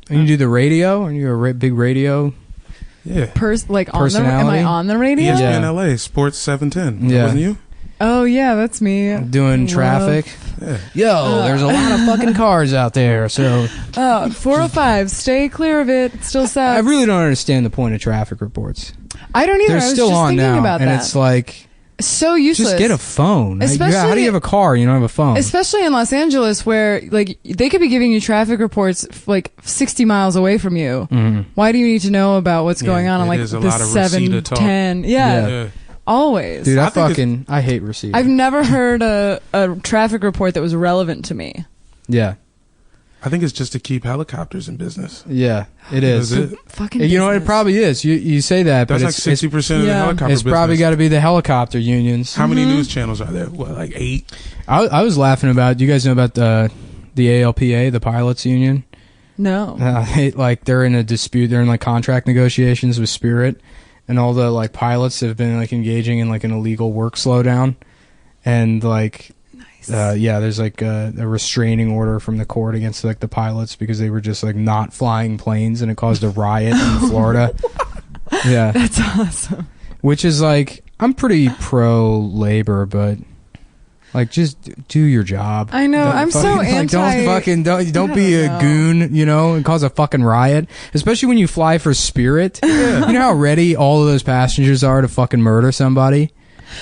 And you do the radio? Are you a big radio? Yeah. Personality? Am I on the radio? ESPN LA, Sports 710. Yeah. Wasn't you? Oh, yeah, that's me. Doing traffic? Yeah. Yo, there's a lot of fucking cars out there, so... 405, stay clear of it. It still sucks. I really don't understand the point of traffic reports. I don't either. They're I was still just on thinking now, about and that. it's like... So useless. Just get a phone. Especially, how do you have a car and you don't have a phone? Especially in Los Angeles, where like they could be giving you traffic reports like 60 miles away from you. Mm-hmm. Why do you need to know about what's going on like the 710? Yeah. Always. Dude, I hate receiving. I've never heard a traffic report that was relevant to me. Yeah. I think it's just to keep helicopters in business. Yeah, it is. Fucking you know what? It probably is. You say that, that's but like 60% of the helicopter it's business. probably got to be the helicopter unions. How many news channels are there? What, like 8? I was laughing about. Do you guys know about the ALPA, the pilots union? No. They're in a dispute. They're in like contract negotiations with Spirit, and all the like pilots have been like engaging in like an illegal work slowdown, and like. There's like a restraining order from the court against like the pilots because they were just like not flying planes and it caused a riot in Florida. Yeah, that's awesome. Which is like, I'm pretty pro labor, but like just do your job. I know. I'm so anti. Don't be a goon, and cause a fucking riot. Especially when you fly for Spirit. Yeah. You know how ready all of those passengers are to fucking murder somebody.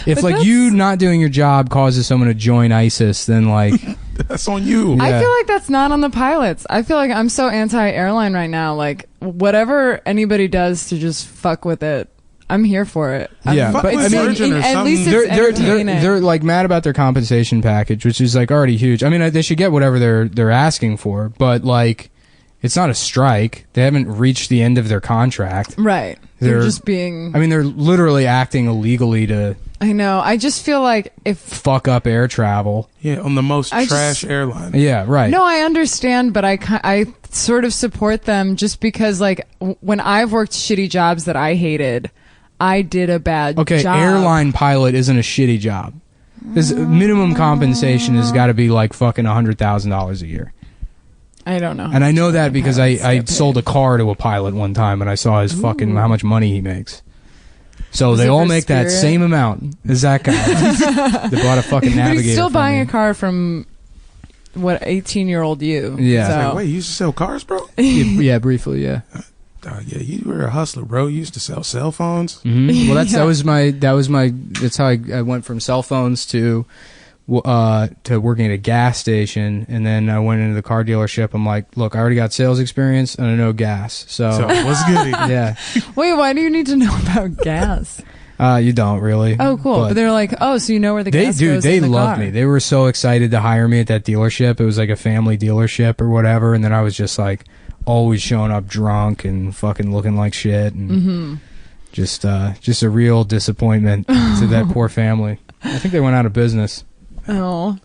If like you not doing your job causes someone to join ISIS, then like that's on you. Yeah. I feel like that's not on the pilots. I feel like I'm so anti-airline right now. Like whatever anybody does to just fuck with it, I'm here for it. But I mean, at least it's they're like mad about their compensation package, which is like already huge. I mean, they should get whatever they're asking for, but like it's not a strike. They haven't reached the end of their contract. Right. They're just being... I mean, they're literally acting illegally to... I know. I just feel like if... Fuck up air travel. Yeah, on the most trash airline. Yeah, right. No, I understand, but I sort of support them just because, like, when I've worked shitty jobs that I hated, I did a bad job. Okay, airline pilot isn't a shitty job. This minimum compensation has got to be, like, fucking $100,000 a year. I don't know. And I know that because I sold a car to a pilot one time and I saw his fucking how much money he makes. So they all make that same amount as that guy. They bought a fucking Navigator. But he's still buying a car from 18-year-old you. Yeah. So. Like, wait, you used to sell cars, bro? Yeah, briefly, yeah. Yeah, you were a hustler, bro. You used to sell cell phones. Mm-hmm. Well, that's how I went from cell phones to working at a gas station, and then I went into the car dealership. I'm like, look, I already got sales experience and I know gas, so what's good? Yeah. Wait, why do you need to know about gas? You don't really. Oh, cool. But they're like, oh, so you know where the gas goes They in the loved car. me. They were so excited to hire me at that dealership. It was like a family dealership or whatever, and then I was just like always showing up drunk and fucking looking like shit, and just a real disappointment to that poor family. I think they went out of business. Oh,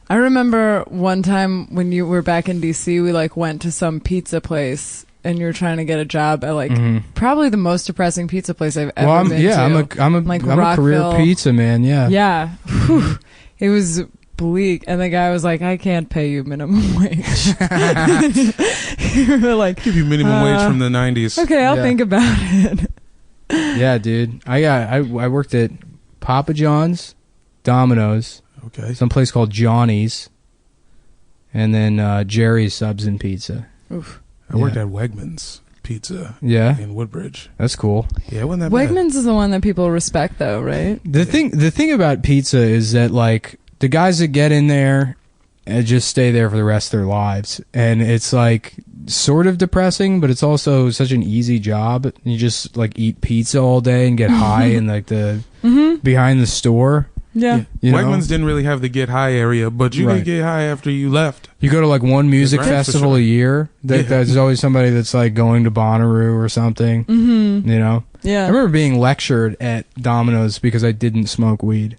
I remember one time when you were back in DC, we like went to some pizza place and you were trying to get a job at like probably the most depressing pizza place I've ever been to. I'm a career pizza man. Yeah. Yeah. Whew. It was bleak. And the guy was like, I can't pay you minimum wage. You were like, give you minimum wage from the 90s. Okay, I'll think about it. Yeah, dude. I worked at Papa John's, Domino's. Okay. Some place called Johnny's, and then Jerry's Subs and Pizza. Oof. I worked at Wegmans Pizza. Yeah. In Woodbridge. That's cool. Yeah, it wasn't that bad. Wegmans is the one that people respect, though, right? The thing about pizza is that like the guys that get in there and just stay there for the rest of their lives, and it's like sort of depressing, but it's also such an easy job. You just like eat pizza all day and get high in like the behind the store. Yeah. Wegmans didn't really have the get high area, but you could get high after you left. You go to like one music festival a year. There's always somebody that's like going to Bonnaroo or something. You know? Yeah. I remember being lectured at Domino's because I didn't smoke weed.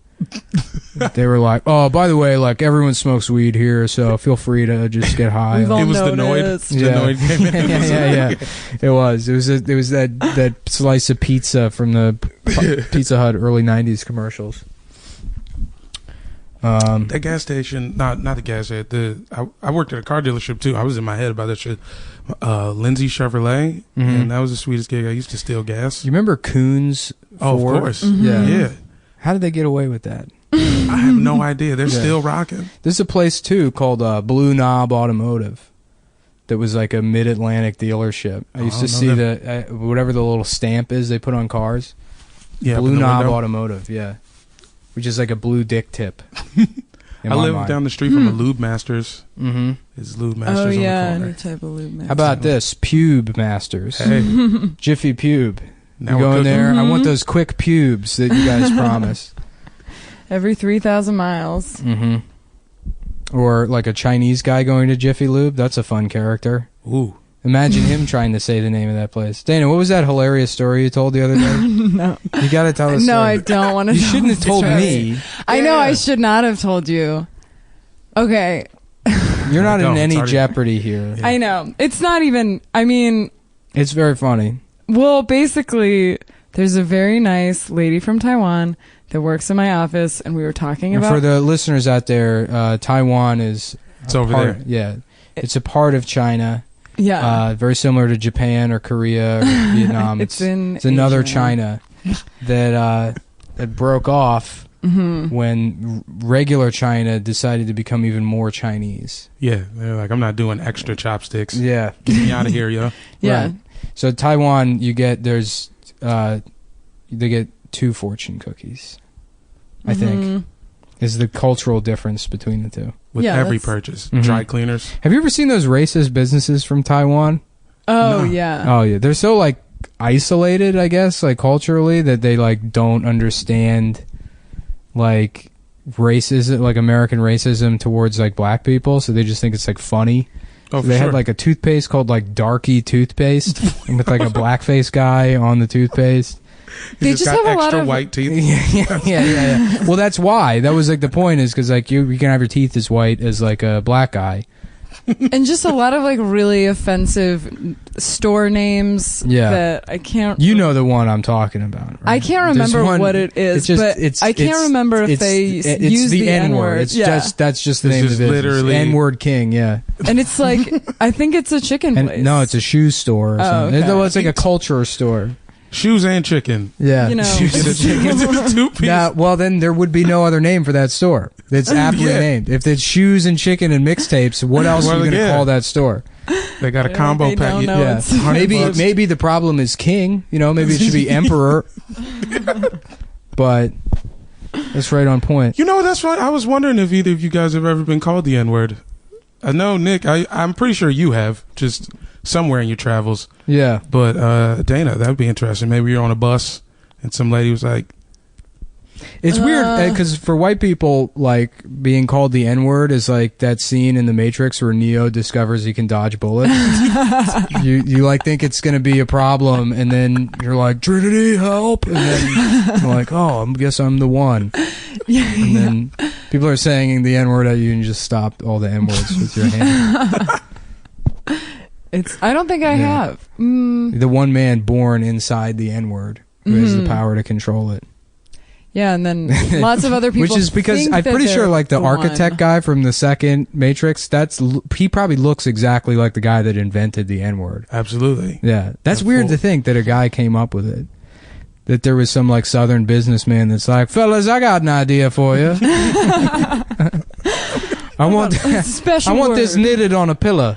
They were like, oh, by the way, like everyone smokes weed here, so feel free to just get high. It was the Noid. Yeah. The Noid came in. Yeah. It was that slice of pizza from the Pizza Hut early 90s commercials. That gas station, not the gas station. I worked at a car dealership too. I was in my head about that shit. Lindsay Chevrolet, and that was the sweetest gig. I used to steal gas. You remember Coons? Oh, of course. Yeah. How did they get away with that? I have no idea. They're still rocking. There's a place too called Blue Knob Automotive that was like a mid-Atlantic dealership. I used to see whatever the little stamp is they put on cars. Yeah, Blue Knob Automotive, which is like a blue dick tip. I live down the street from a Lube Masters. Mm-hmm. It's Lube Masters on the corner. Any type of Lube Masters. How about this? Pube Masters. Hey. Jiffy Pube. Now you go in there. I want those quick pubes that you guys promised. Every 3,000 miles. Mm-hmm. Or like a Chinese guy going to Jiffy Lube. That's a fun character. Ooh. Imagine him trying to say the name of that place. Dana, what was that hilarious story you told the other day? No. You got to tell us. No, I don't want to. You shouldn't have told me. I know I should not have told you. Okay. You're not in any jeopardy here. I know. It's not even, I mean. It's very funny. Well, basically, there's a very nice lady from Taiwan that works in my office, and we were talking about. For the listeners out there, Taiwan is. It's over there. Yeah. It's a part of China. Yeah. Very similar to Japan or Korea or Vietnam. It's another China that broke off when regular China decided to become even more Chinese. Yeah. They're like, I'm not doing extra chopsticks. Yeah. Get me out of here, yo. Yeah. Right. So Taiwan, they get 2 fortune cookies, I think, is the cultural difference between the two. With every purchase. Dry cleaners. Have you ever seen those racist businesses from Taiwan? Oh, No. yeah. Oh, yeah. They're so, like, isolated, I guess, like, culturally, that they, like, don't understand, like, racism, like, American racism towards, like, black people, so they just think it's, like, funny. Oh, So they had, like, a toothpaste called, like, Darky toothpaste, with, like, a blackface guy on the toothpaste. They just have a lot of white teeth. Yeah. Well, that's why. That was like the point, is because like you can have your teeth as white as like a black guy, and just a lot of like really offensive store names. Yeah. That I can't. You know the one I'm talking about. Right? I can't remember what it is, but I can't remember if they use the N-word. It's just that's just the name of the business. Literally N-word King. Yeah. And it's like I think it's a chicken place. No, it's a shoe store or something. Okay. It's like a culture store. Shoes and chicken. Yeah. You know. Well, then there would be no other name for that store. It's aptly named. If it's shoes and chicken and mixtapes, what else are you going to call that store? They got a combo pack. Yeah. Maybe the problem is king. You know, maybe it should be emperor. But that's right on point. You know, that's right. I was wondering if either of you guys have ever been called the N-word. I know, Nick, I'm pretty sure you have, just somewhere in your travels. Yeah. But Dana, that would be interesting. Maybe you're on a bus and some lady was like... It's weird, because for white people, like, being called the N-word is like that scene in The Matrix where Neo discovers he can dodge bullets. you like, think it's going to be a problem, and then you're like, Trinity, help! And then you're like, oh, I guess I'm the one. And then people are saying the N-word at you, and you just stop all the N-words with your hand. I don't think I have. The one man born inside the N-word who has the power to control it. Yeah, and then lots of other people. Which is because I'm pretty sure, like, the architect guy from the second Matrix, he probably looks exactly like the guy that invented the N-word. Absolutely. Yeah. That's weird to think that a guy came up with it. That there was some, like, southern businessman that's like, fellas, I got an idea for you. I want this knitted on a pillow.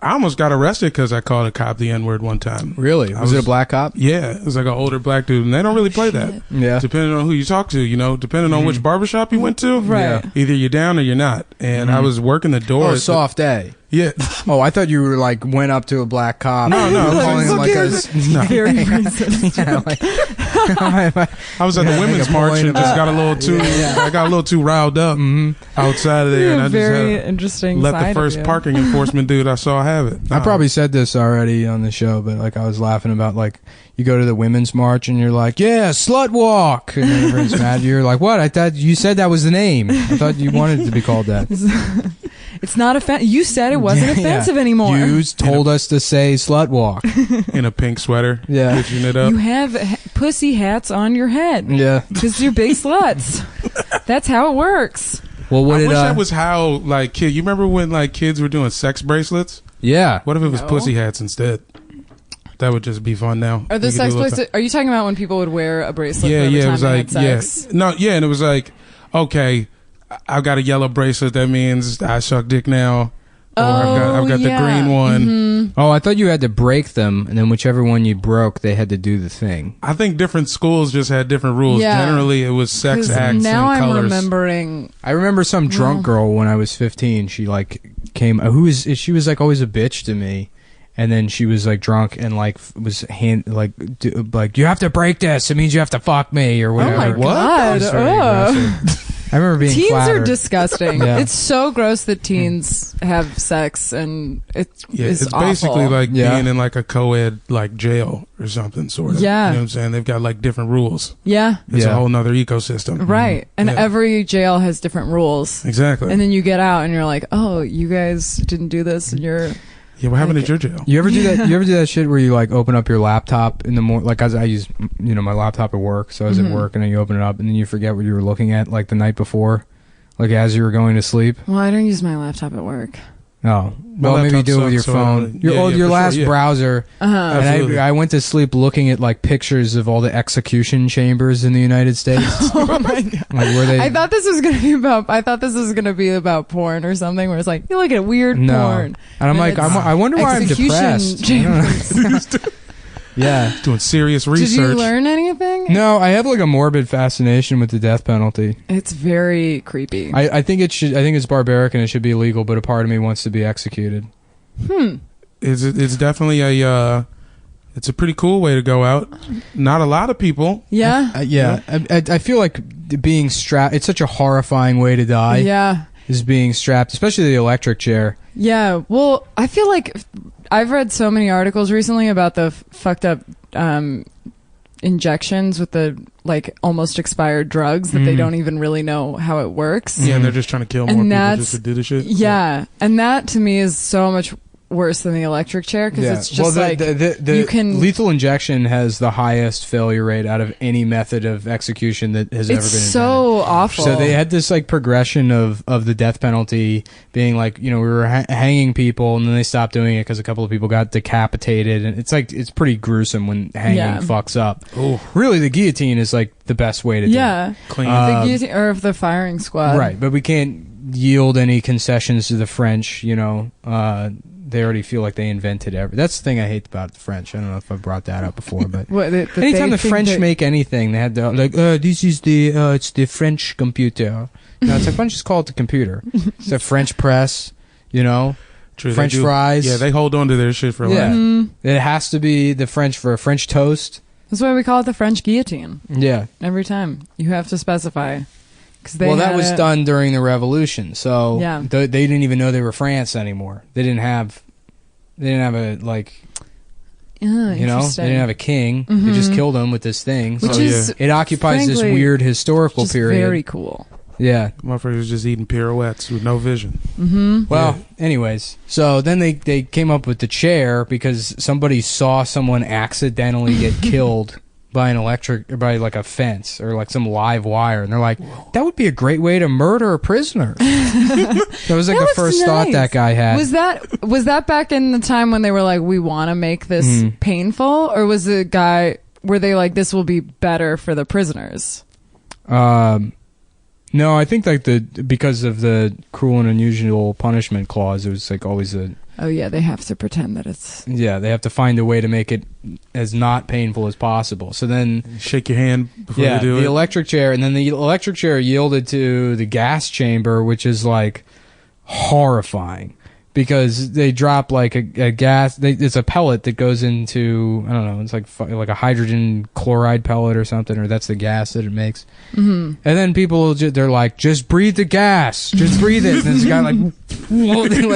I almost got arrested because I called a cop the N-word one time. Really? Was it a black cop? Yeah. It was like an older black dude, and they don't really play that. Yeah. Depending on who you talk to, you know, depending on which barbershop you went to. Right. Yeah. Either you're down or you're not. And I was working the door. Oh, soft A. Yeah. Oh, I thought you were like went up to a black cop. No. Calling him like a Very racist. I was at the women's march and just got a little too. I got a little too riled up outside of there, and I very just interesting. let the first parking enforcement dude I saw have it. I probably said this already on the show, but like I was laughing about, like, you go to the women's march and you're like, yeah, slut walk, and then everyone's mad. You're like, what? I thought you said that was the name. I thought you wanted it to be called that. It's not offensive. You said it wasn't offensive anymore. You told us to say slut walk. In a pink sweater. Yeah. Pitching it up. You have pussy hats on your head. Yeah. Because you're big sluts. That's how it works. Well, I wish that was how, like, you remember when, like, kids were doing sex bracelets? Yeah. What if it was pussy hats instead? That would just be fun now. Are the sex bracelets? Are you talking about when people would wear a bracelet? Yeah, for every yeah. time It was they like, had sex? and it was like, okay, I've got a yellow bracelet. That means I suck dick now. Or I've got the green one. Mm-hmm. Oh, I thought you had to break them, and then whichever one you broke, they had to do the thing. I think different schools just had different rules. Yeah. Generally, it was sex acts now and colors. I'm remembering. I remember some drunk girl when I was 15. She like came. She was like always a bitch to me, and then she was like drunk and like was like you have to break this. It means you have to fuck me or whatever. Oh my god! It was very aggressive. I remember being teens flattered. are disgusting. Yeah. It's so gross that teens have sex, and it's awful. Basically like being in like a co-ed like jail or something, sort of. Yeah. You know what I'm saying? They've got like different rules. Yeah. It's a whole nother ecosystem. Right. And every jail has different rules. Exactly. And then you get out and you're like, oh, you guys didn't do this, and you're... Yeah, what happened at your jail? You ever do that? You ever do that shit where you like open up your laptop in the morning? Like I use, my laptop at work, so I was at work, and then you open it up, and then you forget what you were looking at like the night before, like as you were going to sleep. Well, I don't use my laptop at work. Oh, well, maybe you do it with your phone. Your last browser. And I went to sleep looking at like pictures of all the execution chambers in the United States. Oh my god! Like where they. I thought this was gonna be about porn or something. Where it's like you look at weird porn, and I'm like, I wonder why I'm depressed. Yeah, doing serious research. Did you learn anything? No, I have like a morbid fascination with the death penalty. It's very creepy. I think it's barbaric and it should be illegal, but a part of me wants to be executed. It's definitely it's a pretty cool way to go out. Not a lot of people. Yeah. I feel like being strapped. It's such a horrifying way to die. Yeah. Is being strapped, especially the electric chair. Yeah. Well, I feel like I've read so many articles recently about the fucked up injections with the like almost expired drugs that they don't even really know how it works. Yeah, and they're just trying to kill more people just to do the shit. Yeah, and that to me is so much worse than the electric chair because it's just you can lethal injection has the highest failure rate out of any method of execution that has ever been invented. It's so awful. So they had this like progression of the death penalty being like, we were hanging people, and then they stopped doing it because a couple of people got decapitated, and it's pretty gruesome when hanging fucks up. Ooh. Really, the guillotine is like the best way to do it. Clean. The guillotine or of the firing squad, right? But we can't yield any concessions to the French. They already feel like they invented everything. That's the thing I hate about the French. I don't know if I brought that up before, but anytime the French make anything, they had to this is it's the French computer. No, it's like, why don't you just call it the computer? It's a French press, True, French fries. Yeah, they hold on to their shit for a while. It has to be the French for a French toast. That's why we call it the French guillotine. Yeah. Every time you have to specify. That was done during the Revolution, so they didn't even know they were France anymore. They didn't have a like, they didn't have a king. They just killed him with this thing. Which is, it occupies this weird historical period. Very cool. Yeah, motherfuckers just eating pirouettes with no vision. Well, anyways, so then they came up with the chair because somebody saw someone accidentally get killed by like a fence or like some live wire, and they're like, that would be a great way to murder a prisoner. That was like the first thought that guy had. Was that back in the time when they were like, we want to make this painful, or was the guy were they like, this will be better for the prisoners? No, I think like because of the cruel and unusual punishment clause, it was like always a. Oh yeah, they have to pretend that it's. Yeah, they have to find a way to make it as not painful as possible. So then shake your hand before you do it. The electric chair, and then the electric chair yielded to the gas chamber, which is like horrifying because they drop like a gas. It's a pellet that goes into, I don't know, it's like a hydrogen chloride pellet or something, or that's the gas that it makes. And then people they're like, just breathe the gas, just breathe it. And this guy like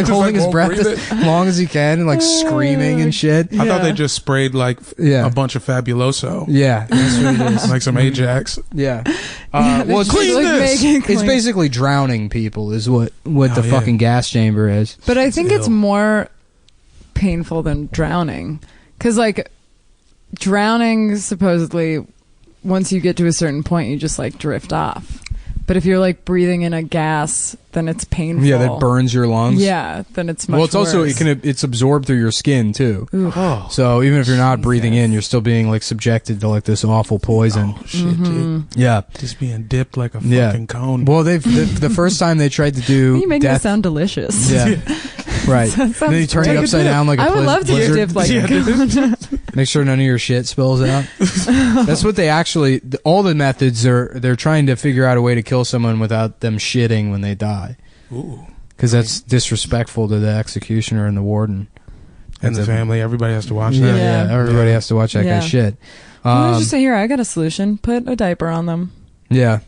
holding his breath as long as he can and like screaming and shit. I thought they just sprayed like a bunch of Fabuloso. Yeah, that's what it is. Like some Ajax. Yeah. Well, it's basically drowning people is what the fucking gas chamber is. But I think it's more painful than drowning, because like drowning supposedly once you get to a certain point you just like drift off, But if you're like breathing in a gas, then it's painful. Yeah, that burns your lungs. Yeah, then it's much Well, it's worse. also it's absorbed through your skin too. Oh, so even if you're not breathing in, you're still being like subjected to like this awful poison. Oh shit, dude. Yeah, just being dipped like a fucking cone. Well, the first time they tried to do you make it sound delicious. Yeah. Right. Then you turn it upside down like a blizzard. I would love to get dipped like a Make sure none of your shit spills out. That's what they actually... All the methods they're trying to figure out a way to kill someone without them shitting when they die. Ooh. Because that's disrespectful to the executioner and the warden. And the family. Everybody has to watch that. Yeah, everybody has to watch that guy's shit. Why don't you say, here, I got a solution. Put a diaper on them. Yeah.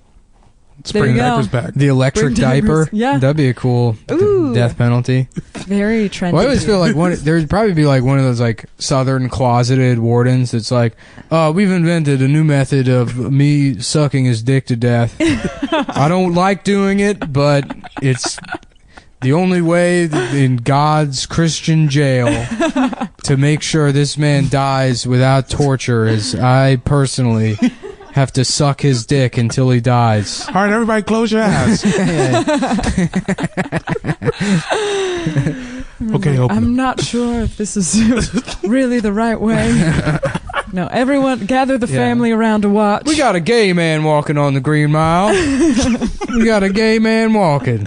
Let's bring diapers back. The electric diaper? Yeah. That'd be a cool death penalty. Very trendy. Well, I always feel like there'd probably be like one of those like southern closeted wardens that's like, we've invented a new method of me sucking his dick to death. I don't like doing it, but it's the only way in God's Christian jail to make sure this man dies without torture is I personally have to suck his dick until he dies. All right, everybody close your eyes. Okay, open I'm not sure if this is really the right way. No, everyone gather the family around to watch. We got a gay man walking on the Green Mile. We got a gay man walking.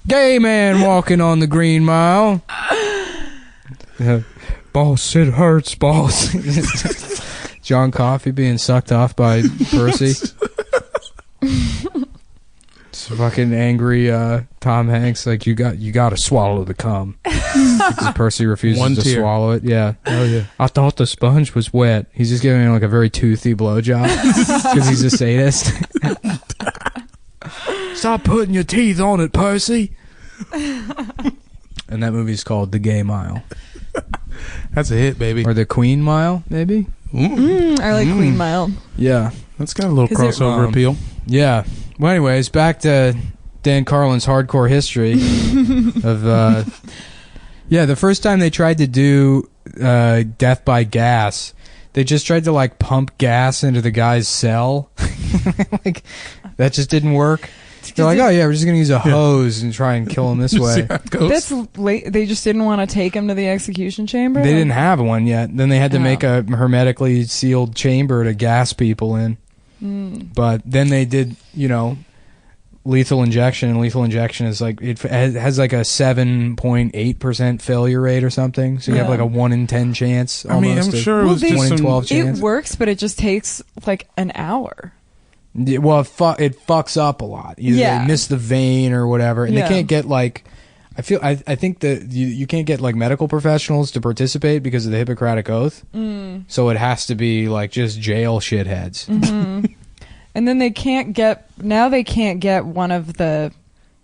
Gay man walking on the Green Mile. Boss, it hurts, boss. John Coffey being sucked off by Percy. It's fucking angry Tom Hanks, like you got to swallow the cum. Because Percy refuses to swallow it. Yeah. Oh yeah. I thought the sponge was wet. He's just giving him like a very toothy blowjob because he's a sadist. Stop putting your teeth on it, Percy. And that movie's called The Gay Mile. That's a hit, baby. Or The Queen Mile, maybe? I like Queen Mile. Yeah. That's got a little crossover appeal. Yeah. Well, anyways, back to Dan Carlin's hardcore history of... the first time they tried to do death by gas, they just tried to, like, pump gas into the guy's cell. Like, that just didn't work. They're like, oh yeah, we're just gonna use a hose and try and kill him this way. That's late. They just didn't want to take him to the execution chamber. They didn't have one yet. Then they had to make a hermetically sealed chamber to gas people in. But then they did, lethal injection, and lethal injection is like it has like a 7.8% failure rate or something. So you have like a 1 in 10 chance. I mean, I'm sure it was just 1 in 12 chance. It works, but it just takes like an hour. Yeah, well, it fucks up a lot. Either they miss the vein or whatever, and they can't get like. I think that you can't get like medical professionals to participate because of the Hippocratic Oath. So it has to be like just jail shitheads. And then they can't get one of the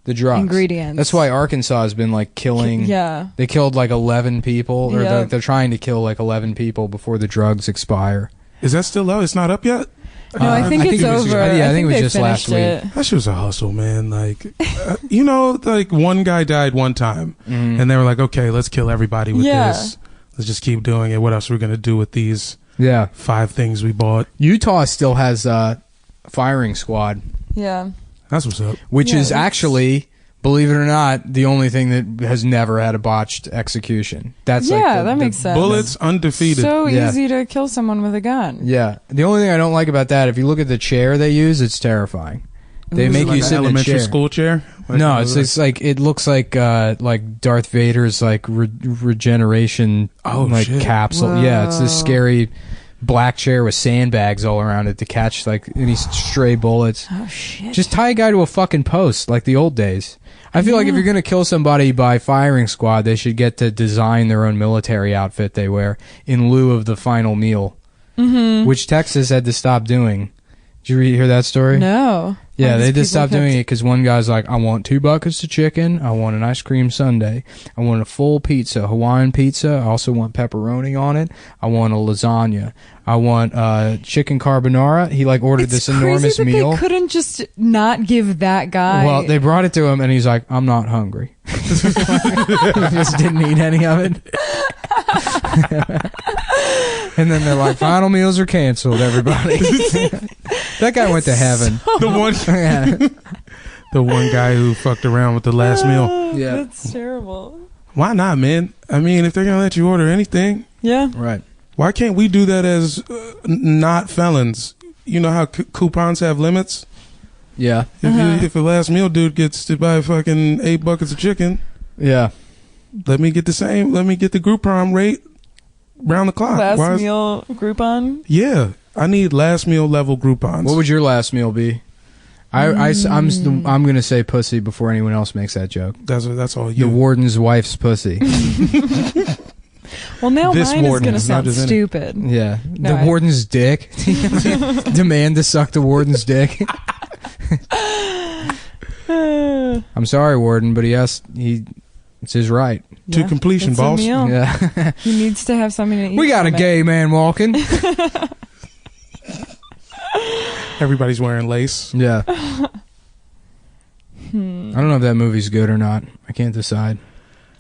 drugs ingredients. That's why Arkansas has been like killing. They killed like 11 people, or they're trying to kill like 11 people before the drugs expire. Is that still up? It's not up yet. No, I think it's over. I think it was just last week. That shit was a hustle, man. Like, like one guy died one time, and they were like, okay, let's kill everybody with this. Let's just keep doing it. What else are we going to do with these 5 things we bought? Utah still has a firing squad. Yeah. That's what's up. Which is actually, believe it or not, the only thing that has never had a botched execution. That's that makes sense. Bullets undefeated. So easy to kill someone with a gun. Yeah. The only thing I don't like about that, if you look at the chair they use, it's terrifying. They make you sit in a elementary school chair. No, it's like it looks like Darth Vader's like regeneration capsule. Whoa. Yeah, it's this scary black chair with sandbags all around it to catch like any stray bullets. Oh shit! Just tie a guy to a fucking post like the old days. I feel like if you're gonna kill somebody by firing squad, they should get to design their own military outfit they wear in lieu of the final meal, which Texas had to stop doing. Did you hear that story? No. Yeah, they just stopped doing it because one guy's like, I want 2 buckets of chicken, I want an ice cream sundae, I want a full pizza, Hawaiian pizza, I also want pepperoni on it, I want a lasagna, I want chicken carbonara. He like ordered this enormous meal. They couldn't just not give that guy. Well, they brought it to him and he's like, I'm not hungry. He just didn't eat any of it. And then they're like, final meals are canceled, everybody. That guy went to heaven. The one guy who fucked around with the last meal. Yeah. That's terrible. Why not, man? I mean, if they're going to let you order anything. Yeah. Right. Why can't we do that as not felons? You know how coupons have limits? Yeah. If a last meal dude gets to buy fucking 8 buckets of chicken. Yeah. Let me get the same. Let me get the Groupon rate round the clock. Last meal Groupon? Yeah. I need last meal level Groupons. What would your last meal be? I'm gonna say pussy before anyone else makes that joke. That's all you. The warden's wife's pussy. Well, now this mine is gonna sound stupid. Yeah, no, the warden's dick. Demand to suck the warden's dick. I'm sorry, warden, but it's his right. To completion, boss. Yeah, he needs to have something to eat. We got a gay man walking. Everybody's wearing lace. Yeah. I don't know if that movie's good or not. I can't decide.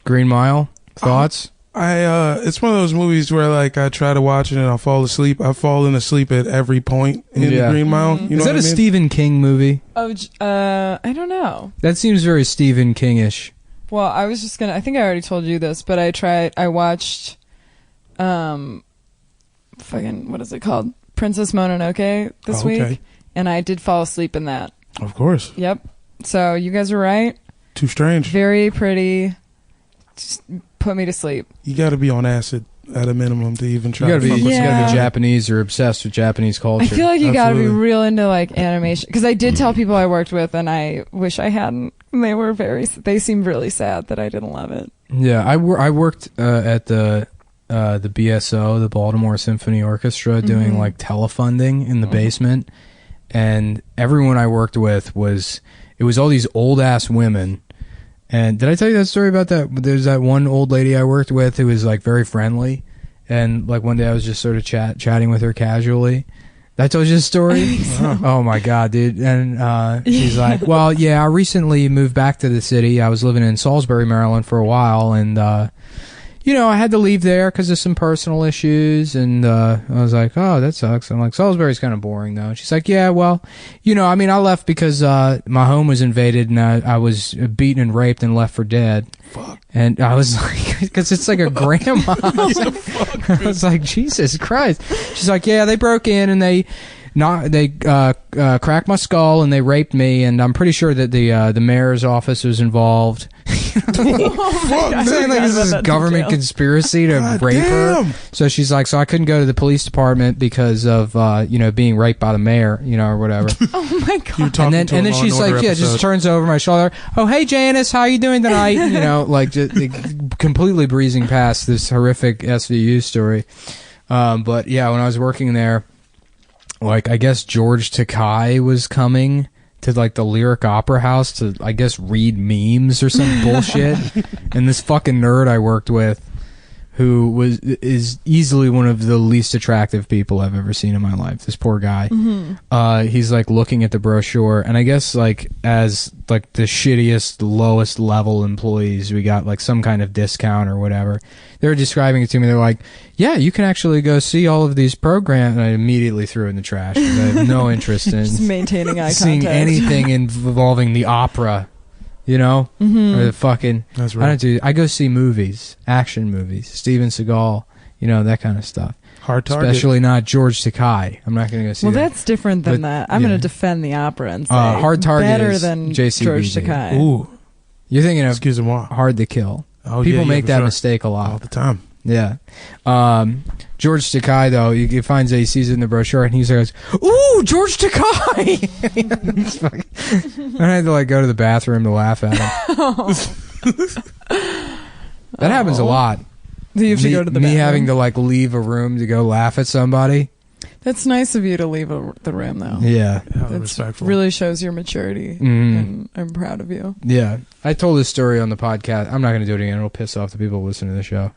Green Mile, thoughts? It's one of those movies where like I try to watch it and I'll fall asleep. I've fallen asleep at every point in Green Mile. You know Is that a Stephen King movie? Oh, I don't know. That seems very Stephen King-ish. Well, I was just I think I already told you this, but I watched, what is it called? Princess Mononoke this week, and I did fall asleep in that. Of course. Yep. So you guys are right. Too strange. Very pretty. Just put me to sleep. You got to be on acid at a minimum to even try. You got to be Japanese or obsessed with Japanese culture. I feel like you got to be real into like animation, because I did tell people I worked with, and I wish I hadn't. They seemed really sad that I didn't love it. Yeah, I worked at the BSO, the Baltimore Symphony Orchestra, doing like telefunding in the basement, and everyone I worked with was all these old ass women. And did I tell you that story about that? There's that one old lady I worked with who was like very friendly, and like one day I was just sort of chatting with her casually. I told you this story? So. Oh my God, dude. And she's like, well, yeah, I recently moved back to the city. I was living in Salisbury, Maryland for a while, and I had to leave there because of some personal issues, and I was like, oh, that sucks. I'm like, Salisbury's kind of boring, though. And she's like, yeah, well, I left because my home was invaded, and I was beaten and raped and left for dead. Fuck. And I was like, because it's like a grandma. I was like, Jesus Christ. She's like, yeah, they broke in, and they cracked my skull, and they raped me, and I'm pretty sure that the mayor's office was involved. I'm saying like this is a government conspiracy to rape her. So she's like, so I couldn't go to the police department because of being raped by the mayor, or whatever. Oh my God. And then she's like, just turns over my shoulder. Oh, hey Janice, how you doing tonight? Like just completely breezing past this horrific SVU story. But yeah, when I was working there, like I guess George Takei was coming to like the Lyric Opera House to, I guess, read memes or some bullshit. And this fucking nerd I worked with, who is easily one of the least attractive people I've ever seen in my life. This poor guy. He's like looking at the brochure, and I guess like as like the shittiest, lowest level employees, we got like some kind of discount or whatever. They were describing it to me. They're like, yeah, you can actually go see all of these programs. And I immediately threw it in the trash. I have no interest in just maintaining eye seeing contact. anything involving the opera, or the fucking. That's right. I go see movies, action movies, Steven Seagal, that kind of stuff. Hard target. Especially not George Takei. I'm not going to go see that. Well, that's different than that. I'm going to defend the opera and say Hard Target better is than JCVD. George Takei. Ooh. You're thinking of Excusez-moi. Hard to Kill. Oh, People make that sure. mistake a lot. All the time. Yeah. George Takei, though, he finds that he sees it in the brochure, and he says, ooh, George Takei! I had to like go to the bathroom to laugh at him. That happens a lot. Do you have to go to the bathroom? Me having to like leave a room to go laugh at somebody. That's nice of you to leave the room, though. Yeah. That really shows your maturity, and I'm proud of you. Yeah. I told this story on the podcast. I'm not going to do it again. It'll piss off the people who listen to the show.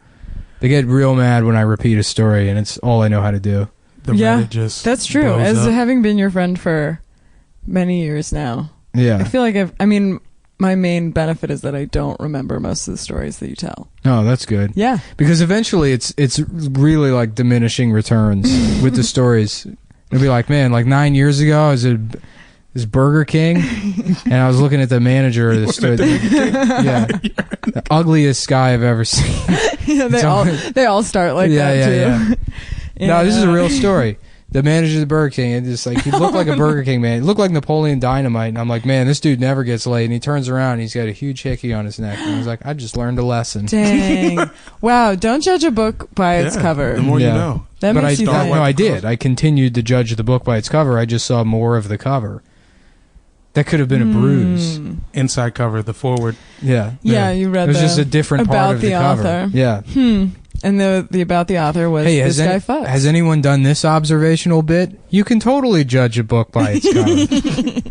They get real mad when I repeat a story, and it's all I know how to do. That's true. As having been your friend for many years now. Yeah. I feel like my main benefit is that I don't remember most of the stories that you tell. Oh, that's good. Yeah. Because eventually it's really like diminishing returns with the stories. It'll be like, man, like 9 years ago I was at this Burger King and I was looking at the manager of the store. Yeah. The ugliest guy I've ever seen. Yeah, they all start like that too. Yeah. No, this is a real story. The manager of the Burger King, and just like he looked like a Burger King man. He looked like Napoleon Dynamite, and I'm like, man, this dude never gets laid. And he turns around, and he's got a huge hickey on his neck, and I was like, I just learned a lesson. Dang! Wow! Don't judge a book by its cover. The more you know. That but makes you think. No, I did. I continued to judge the book by its cover. I just saw more of the cover. That could have been a bruise. Inside cover, the forward. Yeah. Yeah, you read. It was just a different part of the cover. Author. Yeah. And the about the author was this guy fucks. Has anyone done this observational bit? You can totally judge a book by its cover.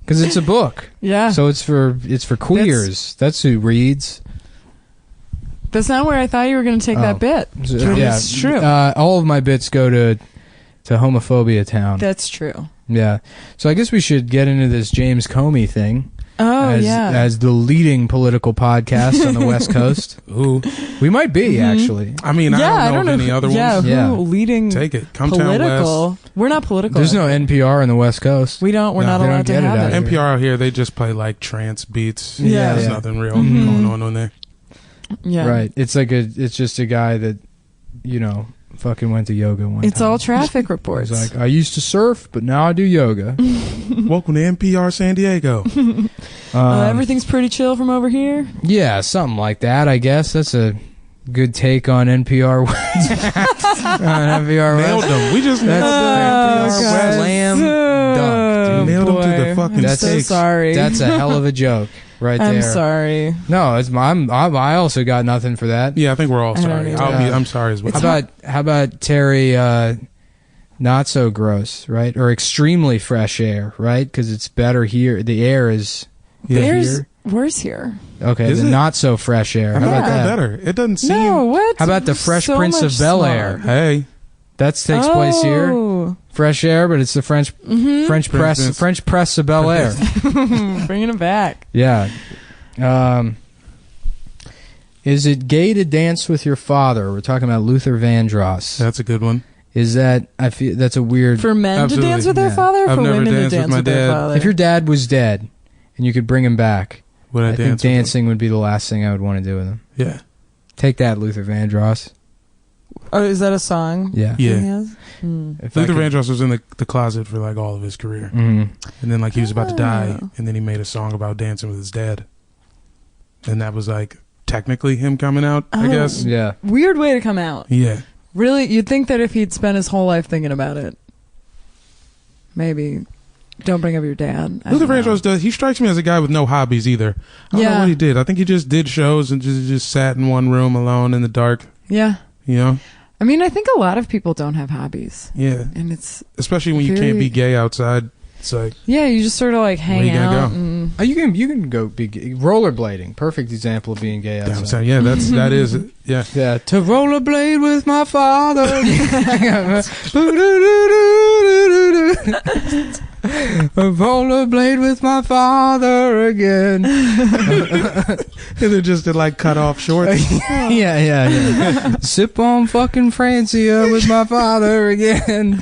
Because it's a book. Yeah. So it's for queers. That's who reads. That's not where I thought you were going to take that bit. Yeah. It's true. All of my bits go to Homophobia Town. That's true. Yeah. So I guess we should get into this James Comey thing. Oh, as the leading political podcast on the West Coast. Ooh. We might be, actually. I mean, I don't know of any other ones. Yeah, leading Take it. Cum political. Town West. We're not political. There's no NPR on the West Coast. We're not allowed to have it. NPR out here, they just play like trance beats. Yeah. There's nothing real going on there. Yeah. Right. It's just a guy that, fucking went to yoga one time. It's all traffic reports. It's like, I used to surf, but now I do yoga. Welcome to NPR San Diego. Everything's pretty chill from over here. Yeah, something like that, I guess. That's a good take on NPR West. On NPR West. Nailed them. We just nailed NPR West. Slam dunk, dude. Nailed them to the fucking I'm so sorry. That's a hell of a joke. Right there. I'm sorry. No, I also got nothing for that. Yeah, I think we're all sorry. I'm sorry as well. How about Terry? Not so gross, right? Or extremely fresh air, right? Because it's better here. The air is here. Worse here. Okay, the not so fresh air. How about that? Better. It doesn't seem. No, what? How about the Fresh Prince of Bel Air? Hey, that takes place here. Fresh air, but it's the French press of Bel Air. Bringing it back. Yeah. Is it gay to dance with your father? We're talking about Luther Vandross. That's a good one. Is that, I feel that's a weird... For men to dance with their father, or for women to dance with their father? If your dad was dead and you could bring him back, I think dancing would be the last thing I would want to do with him. Yeah. Take that, Luther Vandross. Oh, is that a song? Yeah. Yeah. Luther Vandross was in the closet for like all of his career. Mm-hmm. And then like he was about to die, and then he made a song about dancing with his dad. And that was like technically him coming out, I guess. Yeah. Weird way to come out. Yeah. Really, you'd think that if he'd spent his whole life thinking about it, maybe don't bring up your dad. Luther Vandross he strikes me as a guy with no hobbies either. I don't know what he did. I think he just did shows and just sat in one room alone in the dark. Yeah. You know? I mean, I think a lot of people don't have hobbies. Yeah. And it's... Especially when you can't be gay outside. It's like... Yeah, you just sort of like hang out. Go? You can go be gay. Rollerblading. Perfect example of being gay outside. Yeah, that is... Yeah. Yeah. To rollerblade with my father. Rollerblade with my father again. And they're just like cut off shorts. Yeah. Sip on fucking Francia with my father again.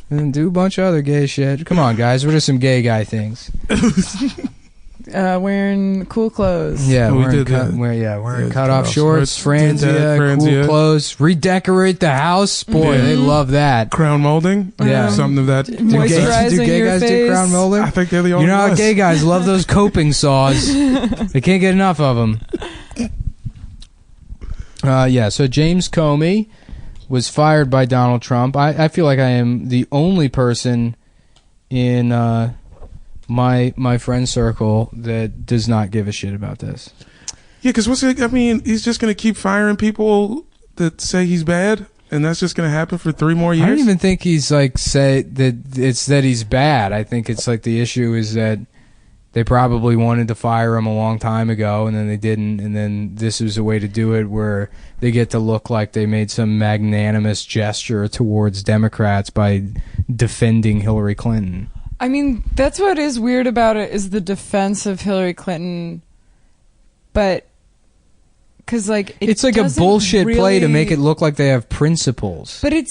And do a bunch of other gay shit. Come on, guys. What are some gay guy things? Wearing cool clothes. Yeah, wearing cut off shorts, Franzia, cool clothes, redecorate the house. Boy, they love that. Crown molding. Yeah, something of that. Moisturizing do gay your guys face. do crown molding? I think they're the only You know how ones. gay guys love those coping saws. They can't get enough of them. So James Comey was fired by Donald Trump. I feel like I am the only person in my friend circle that does not give a shit about this. Yeah, because he's just going to keep firing people that say he's bad, and that's just going to happen for 3 more years? I don't even think he's like say that it's that he's bad. I think it's like the issue is that they probably wanted to fire him a long time ago, and then they didn't, and then this was a way to do it where they get to look like they made some magnanimous gesture towards Democrats by defending Hillary Clinton. I mean, that's what is weird about it is the defense of Hillary Clinton, but because like it's like a bullshit play to make it look like they have principles. But it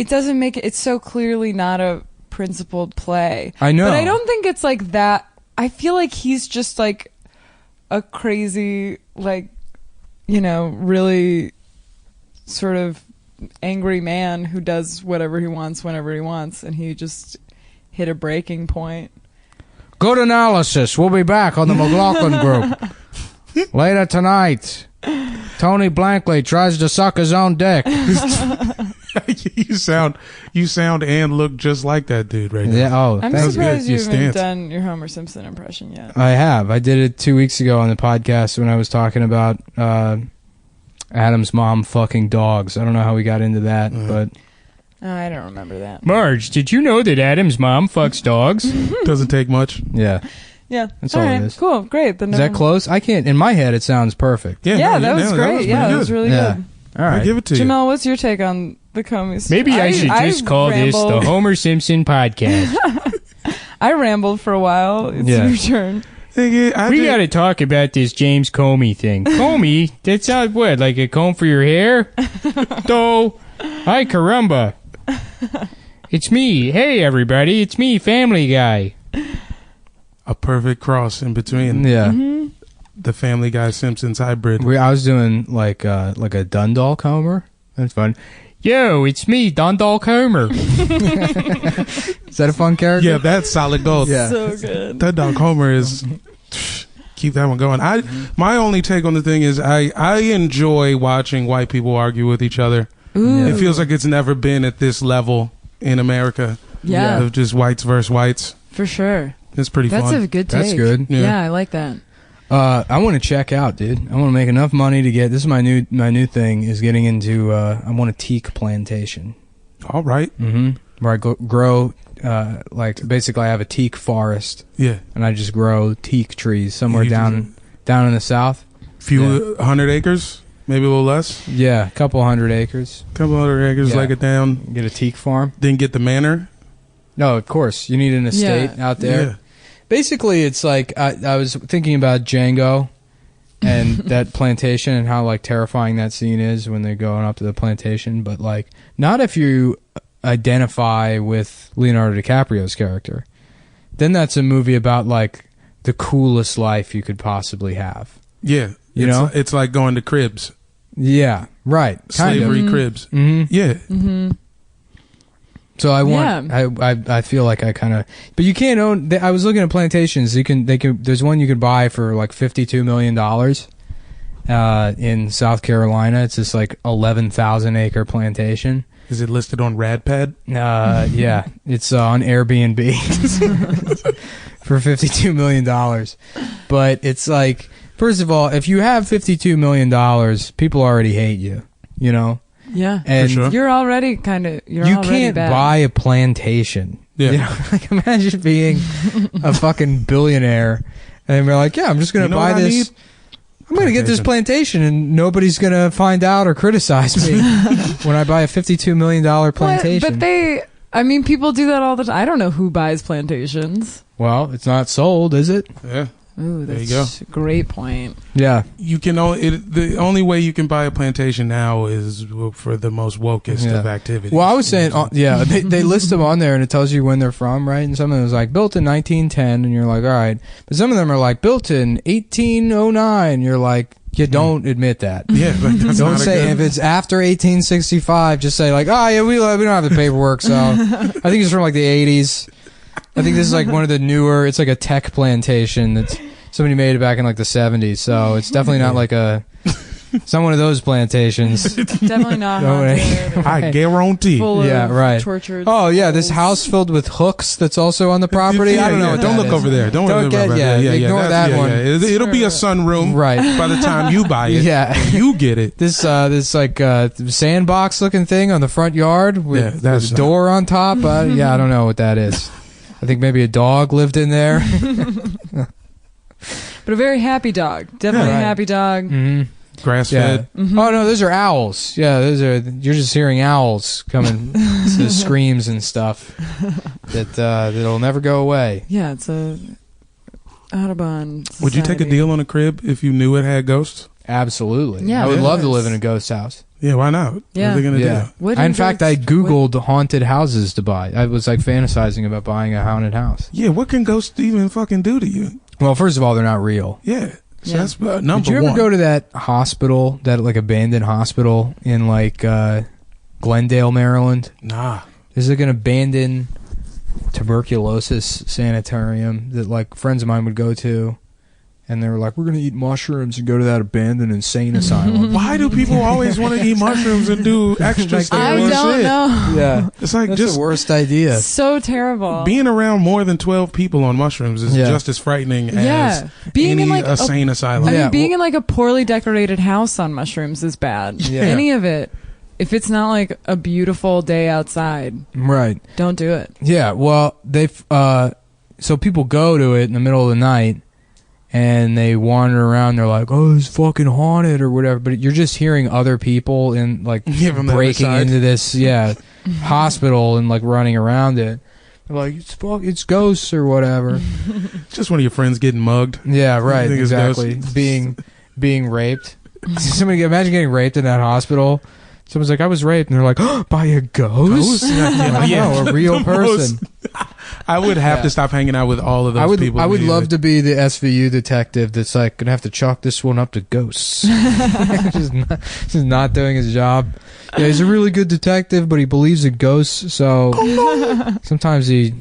doesn't make it. It's so clearly not a principled play. I know, but I don't think it's like that. I feel like he's just like a crazy, like, you know, really sort of angry man who does whatever he wants whenever he wants, and he just hit a breaking point. Good analysis. We'll be back on the McLaughlin Group later tonight. Tony Blankley tries to suck his own dick. you sound and look just like that dude right now. Yeah. Oh, I'm surprised you haven't done your Homer Simpson impression yet. I have. I did it 2 weeks ago on the podcast when I was talking about Adam's mom fucking dogs. I don't know how we got into that, but I don't remember that. Marge, did you know that Adam's mom fucks dogs? Doesn't take much. Yeah. Yeah. That's all it is. Cool. Great. Is that close? I can't. In my head, it sounds perfect. Yeah, that was great. That was really good. All right. I'll give it to you. Jamel, what's your take on the Comey? Maybe I should just call this the Homer Simpson podcast. I rambled for a while. It's your turn. We got to talk about this James Comey thing. Comey? That sounds what? Like a comb for your hair? Do. Hi, caramba. It's me. Hey, everybody. It's me, Family Guy. A perfect cross in between. Yeah. Mm-hmm. The Family Guy Simpsons hybrid. I was doing like a Dundalk Homer. That's fun. Yo, it's me, Dundalk Homer. Is that a fun character? Yeah, that's solid gold. Yeah. So good. Dundalk Homer is... Keep that one going. My only take on the thing is I enjoy watching white people argue with each other. Ooh. It feels like it's never been at this level in America. Yeah. Of just whites versus whites. For sure. It's pretty fun. That's a good take. That's good. Yeah, I like that. I want to check out, dude. I want to make enough money to get. This is my new thing. Is getting into. I want a teak plantation. All right. Mm-hmm. Where I grow. Like basically, I have a teak forest. Yeah. And I just grow teak trees somewhere down in the south. Few 100 acres, maybe a little less. Yeah, a couple 100 acres. Couple 100 acres, like it down. Get a teak farm. Then get the manor. No, of course you need an estate out there. Yeah. Basically, it's like I was thinking about Django and that plantation and how like terrifying that scene is when they're going up to the plantation. But like, not if you identify with Leonardo DiCaprio's character. Then that's a movie about like the coolest life you could possibly have. Yeah, you know, it's like going to cribs. Yeah, right. Slavery cribs. Mm-hmm. Yeah. Mm-hmm. So I want. I feel like I kind of. But you can't own. I was looking at plantations. They can. There's one you could buy for like $52 million. In South Carolina, it's this like 11,000 acre plantation. Is it listed on RadPad? Yeah, it's on Airbnb for $52 million. But it's like, first of all, if you have $52 million, people already hate you. You know. Yeah, and sure. You're already kind of. You can't buy a plantation. Yeah, you know? Like imagine being a fucking billionaire, and we're like, yeah, I'm just gonna buy this. I'm going to get this plantation, and nobody's going to find out or criticize me when I buy a $52 million plantation. But people do that all the time. I don't know who buys plantations. Well, it's not sold, is it? Yeah. Ooh, that's there you go. A great point. Yeah. You can the only way you can buy a plantation now is for the most wokest of activities. Well, I was saying, they list them on there and it tells you when they're from, right? And some of them is like built in 1910, and you're like, all right. But some of them are like built in 1809. You're like, you don't admit that. Yeah, but that's don't say if it's after 1865. Just say like, oh yeah, we don't have the paperwork. So I think it's from like the 80s. I think this is like one of the newer. It's like a tech plantation that's somebody made it back in like the 70s. So it's definitely not like it's not one of those plantations. Definitely not. I guarantee. Right. Tortured. Oh yeah, this house filled with hooks that's also on the property. I don't know. Don't look over there. Don't ignore that one. It'll be a sunroom, right? By the time you buy it, you get it. This like sandbox looking thing on the front yard with a door on top. I don't know what that is. I think maybe a dog lived in there. But a very happy dog. Definitely a happy dog. Mm-hmm. Grass fed. Mm-hmm. Oh no, those are owls. Yeah, you're just hearing owls coming the screams and stuff that'll never go away. Yeah, it's a Audubon society. Would you take a deal on a crib if you knew it had ghosts? Absolutely. Yeah, I would love to live in a ghost house. Yeah, why not? Yeah. What are they going to do? In fact, I Googled haunted houses to buy. I was like fantasizing about buying a haunted house. Yeah, what can ghosts even fucking do to you? Well, first of all, they're not real. Yeah. So that's number one. Did you ever go to that hospital, that like abandoned hospital in like Glendale, Maryland? Nah. There's like an abandoned tuberculosis sanitarium that like friends of mine would go to. And they were like, we're going to eat mushrooms and go to that abandoned insane asylum. Why do people always want to eat mushrooms and do extra stuff? I don't know. Yeah. It's like that's just the worst idea. So terrible. Being around more than 12 people on mushrooms is just as frightening as being any in like insane asylum. I mean, being in like a poorly decorated house on mushrooms is bad. Yeah. Any of it. If it's not like a beautiful day outside. Right. Don't do it. Yeah. Well, so people go to it in the middle of the night. And they wander around. They're like, "Oh, it's fucking haunted" or whatever. But you're just hearing other people in like breaking into this hospital and like running around it. They're like, it's ghosts or whatever. Just one of your friends getting mugged. Yeah, right. Exactly. Being raped. Imagine getting raped in that hospital. Someone's like, I was raped, and they're like, oh, by a ghost? A real person. I would have to stop hanging out with all of those people. I would love to be the SVU detective that's like, gonna have to chalk this one up to ghosts. just not doing his job. Yeah, he's a really good detective, but he believes in ghosts, so sometimes he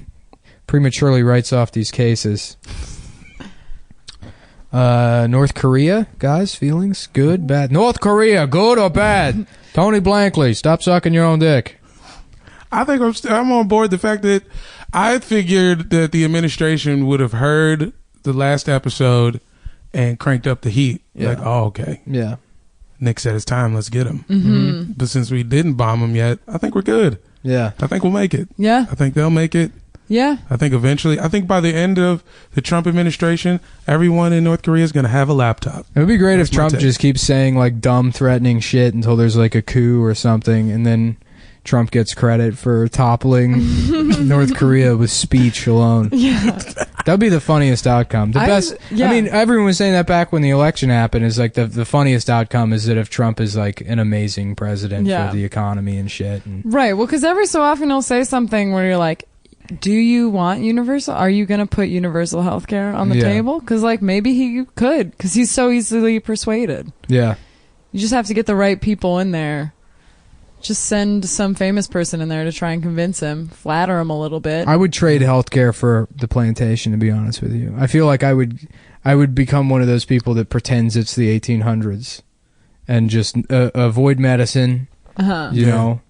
prematurely writes off these cases. North Korea, guys, feelings? Good, bad? North Korea, good or bad? Tony Blankley, stop sucking your own dick. I think I'm on board the fact that I figured that the administration would have heard the last episode and cranked up the heat. Yeah. Like, oh, okay. Yeah. Nick said it's time, let's get him. Mm-hmm. But since we didn't bomb him yet, I think we're good. Yeah. I think we'll make it. Yeah. I think they'll make it. Yeah. I think eventually, by the end of the Trump administration, everyone in North Korea is going to have a laptop. It would be great if Trump just keeps saying like dumb, threatening shit until there's like a coup or something, and then Trump gets credit for toppling North Korea with speech alone. Yeah. That would be the funniest outcome. The best. Yeah. I mean, everyone was saying that back when the election happened. Is like the funniest outcome is that if Trump is like an amazing president for the economy and shit. And right. Well, because every so often he'll say something where you're like, do you want universal? Are you going to put universal health care on the table? Because like maybe he could, because he's so easily persuaded. Yeah. You just have to get the right people in there. Just send some famous person in there to try and convince him, flatter him a little bit. I would trade healthcare for the plantation, to be honest with you. I feel like I would become one of those people that pretends it's the 1800s and just avoid medicine. You know.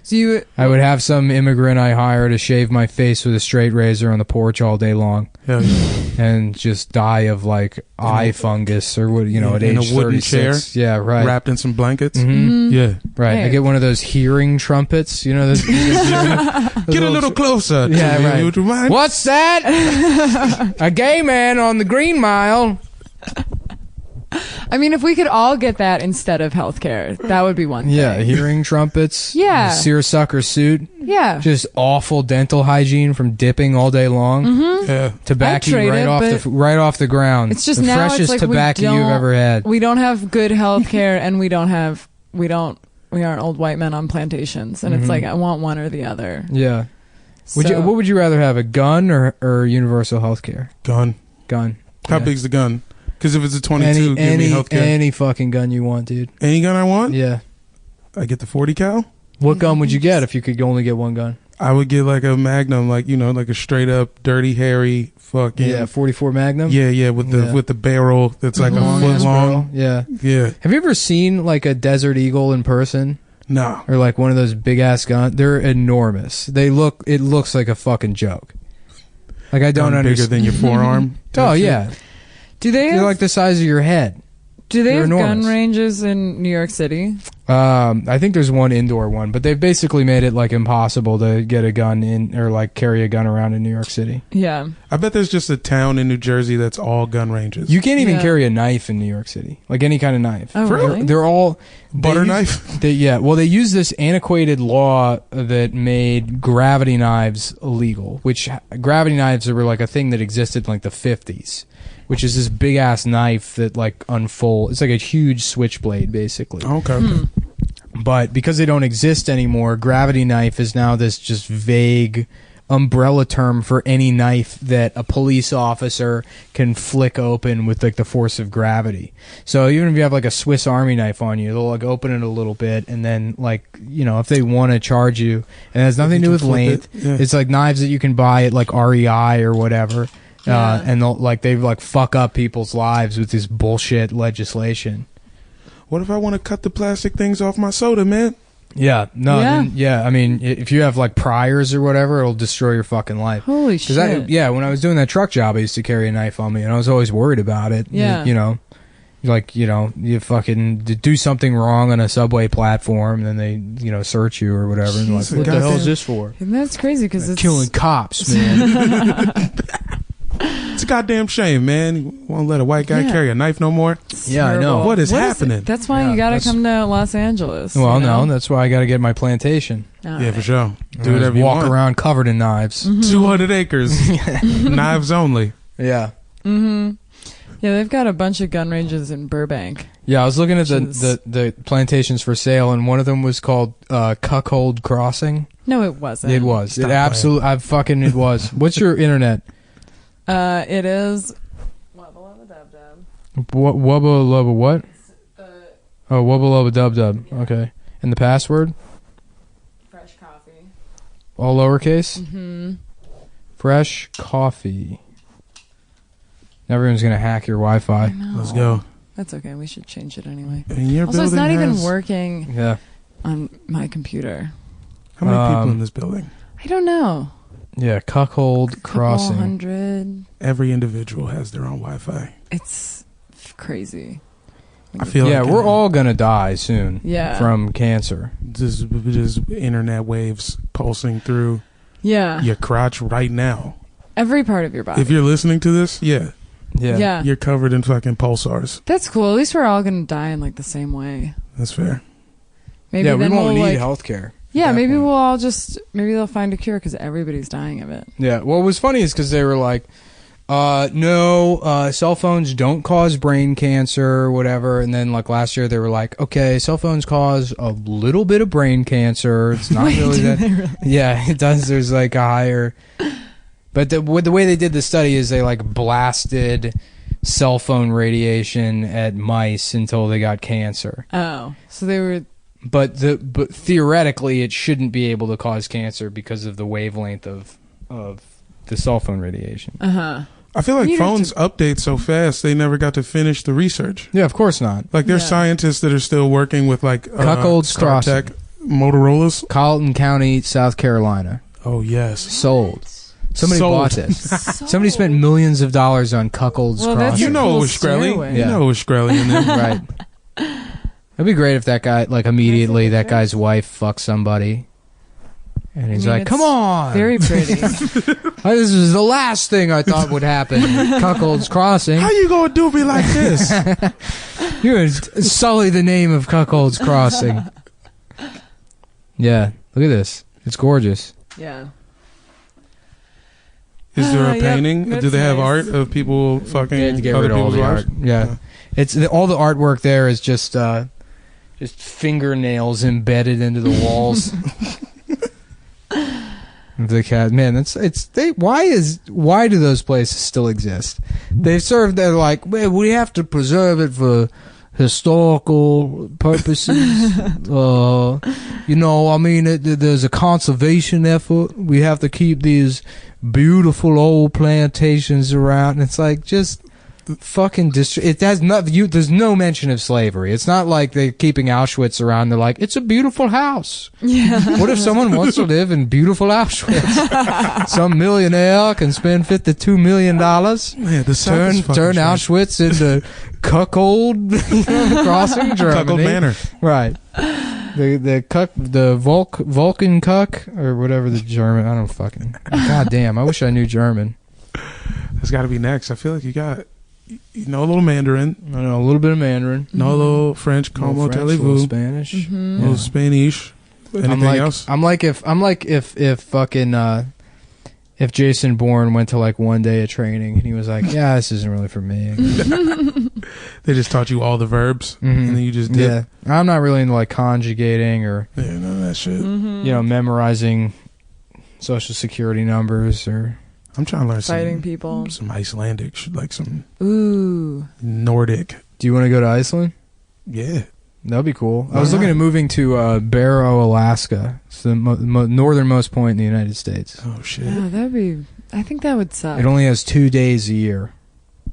So I would have some immigrant I hire to shave my face with a straight razor on the porch all day long. Hell yeah. And just die of like eye fungus or what, at age 36. In a wooden chair. Yeah, right. Wrapped in some blankets. Mm-hmm. Yeah. Right. Hey. I get one of those hearing trumpets, those get a little closer. Yeah, right. Would you mind? What's that? A gay man on the Green Mile. I mean, if we could all get that instead of healthcare, that would be one thing. Yeah, hearing trumpets. Yeah. Seersucker suit. Yeah. Just awful dental hygiene from dipping all day long. Mm-hmm. Yeah. Tobacco right off the ground. It's just the now freshest it's like tobacco you've ever had. We don't have good healthcare, and we aren't old white men on plantations, and it's like I want one or the other. Yeah. So, what would you rather have, a gun or universal healthcare? Gun. How big's the gun? Because if it's a 22, give me healthcare. Any fucking gun you want, dude. Any gun I want? Yeah. I get the 40 cal? What gun would you get if you could only get one gun? I would get like a Magnum, like a straight up dirty, hairy fucking 44 Magnum. Yeah, with the barrel that's like a foot long. Yeah. Have you ever seen like a Desert Eagle in person? No. Or like one of those big ass guns? They're enormous. It looks like a fucking joke. Like I don't understand. Bigger than your forearm. Oh yeah. They're like the size of your head. Do they have gun ranges in New York City? I think there's one indoor one, but they've basically made it like impossible to get a gun in or like carry a gun around in New York City. Yeah. I bet there's just a town in New Jersey that's all gun ranges. You can't even carry a knife in New York City, like any kind of knife. Oh, really? They're all butter knife. They use this antiquated law that made gravity knives illegal, which gravity knives were like a thing that existed in like the 50s. Which is this big ass knife that like unfolds. It's like a huge switchblade, basically. Okay. But because they don't exist anymore, gravity knife is now this just vague umbrella term for any knife that a police officer can flick open with like the force of gravity. So even if you have like a Swiss Army knife on you, they'll like open it a little bit, and then like, you know, if they want to charge you, and it has nothing to do with length, it's like knives that you can buy at like REI or whatever. And they like fuck up people's lives with this bullshit legislation. What if I want to cut the plastic things off my soda, man? Yeah, no, I mean, if you have like priors or whatever, it'll destroy your fucking life. Holy shit! When I was doing that truck job, I used to carry a knife on me, and I was always worried about it. Yeah, you fucking do something wrong on a subway platform, and then they search you or whatever. And like, what the hell is this for? And that's crazy because it's killing cops, man. It's a goddamn shame, man. You won't let a white guy carry a knife no more? Yeah, I know. What is happening? That's why you gotta come to Los Angeles. Well, no, that's why I gotta get my plantation. For sure. Do whatever you want. Walk around covered in knives. 200 acres. Knives only. Yeah. Mm-hmm. Yeah, they've got a bunch of gun ranges in Burbank. Yeah, I was looking at the plantations for sale, and one of them was called Cuckold Crossing. No, it wasn't. It was. It absolutely. It was. What's your internet? It is Wubba Lubba Dub Dub. Wubba Lubba what? Oh, Wubba Lubba Dub Dub. Yeah. Okay. And the password? Fresh coffee. All lowercase? Mm-hmm. Fresh coffee. Everyone's going to hack your Wi-Fi. Let's go. That's okay. We should change it anyway. Also, it's not even working on my computer. How many people in this building? I don't know. Yeah, Cuckold Crossing. 100. Every individual has their own Wi-Fi. It's crazy. I feel like we're all gonna die soon. Yeah. From cancer. Just internet waves pulsing through. Yeah. Your crotch right now. Every part of your body. If you're listening to this, yeah. You're covered in fucking pulsars. That's cool. At least we're all gonna die in like the same way. That's fair. Maybe we won't need healthcare. Yeah, maybe we'll all maybe they'll find a cure because everybody's dying of it. Yeah, what was funny is because they were like, no, cell phones don't cause brain cancer or whatever. And then like last year they were like, okay, cell phones cause a little bit of brain cancer. It's not really that. Really? Yeah, it does. There's like a higher. But the way they did the study is they like blasted cell phone radiation at mice until they got cancer. Oh, so they were. But theoretically, it shouldn't be able to cause cancer because of the wavelength of the cell phone radiation. Uh-huh. I feel like phones update so fast, they never got to finish the research. Yeah, of course not. Like, there's scientists that are still working with, like, Cuckold's Crossing. Motorola's. Colleton County, South Carolina. Oh, yes. Somebody bought this. Somebody spent millions of dollars on Cuckold's Crossing. You know it was Shkreli. You know it was Shkreli in there. Right. It'd be great if that guy, like, immediately, that guy's wife fucks somebody. And he's like, come on. Very pretty. This is the last thing I thought would happen. Cuckold's Crossing. How you gonna do me like this? You're gonna sully the name of Cuckold's Crossing. Yeah. Look at this. It's gorgeous. Yeah. Is there a painting? Do they have art of people fucking other people's wives? Yeah. It's all the artwork there is just fingernails embedded into the walls. The cat, man, why do those places still exist? They're like, well, we have to preserve it for historical purposes. There's a conservation effort. We have to keep these beautiful old plantations around. And it's like, just fucking it has there's no mention of slavery. It's not like they're keeping Auschwitz around. They're like, it's a beautiful house. Yeah. What if someone wants to live in beautiful Auschwitz? Some millionaire can spend $52 million. Yeah, turn Auschwitz into Cuckold Crossing, Germany. Cuckold Manor. Right. The Vulcan cuck or whatever the German. I don't fucking. God damn! I wish I knew German. That's got to be next. I feel like you know a little Mandarin. I know a little bit of Mandarin. Know a little French. Como a voulez-vous? Spanish. A little Spanish. Anything else? I'm like if fucking if Jason Bourne went to like one day of training and he was like, yeah, this isn't really for me. They just taught you all the verbs and then you just did. Yeah, I'm not really into like conjugating or none of that shit. Memorizing social security numbers or. I'm trying to learn fighting people. Some Icelandic shit, like some Nordic. Do you want to go to Iceland? Yeah. That'd be cool. I was looking at moving to Barrow, Alaska. It's the northernmost point in the United States. Oh, shit. Yeah, I think that would suck. It only has 2 days a year.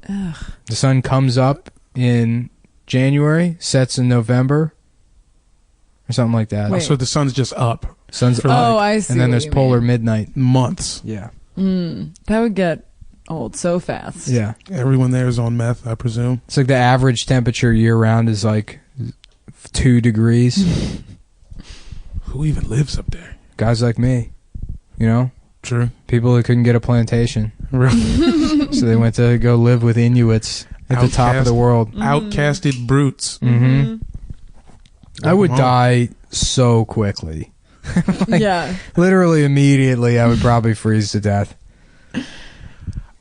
Ugh. The sun comes up in January, sets in November, or something like that. Oh, so the sun's just up. Sun's up. I see. And then there's polar midnight. Months. Yeah. That would get old so fast. Yeah. Everyone there is on meth, I presume. It's like the average temperature year-round is like 2 degrees. Who even lives up there? Guys like me, True. People that couldn't get a plantation. Really? So they went to go live with Inuits at the top of the world. Outcasted brutes. I would die so quickly. Yeah. Literally immediately I would probably freeze to death.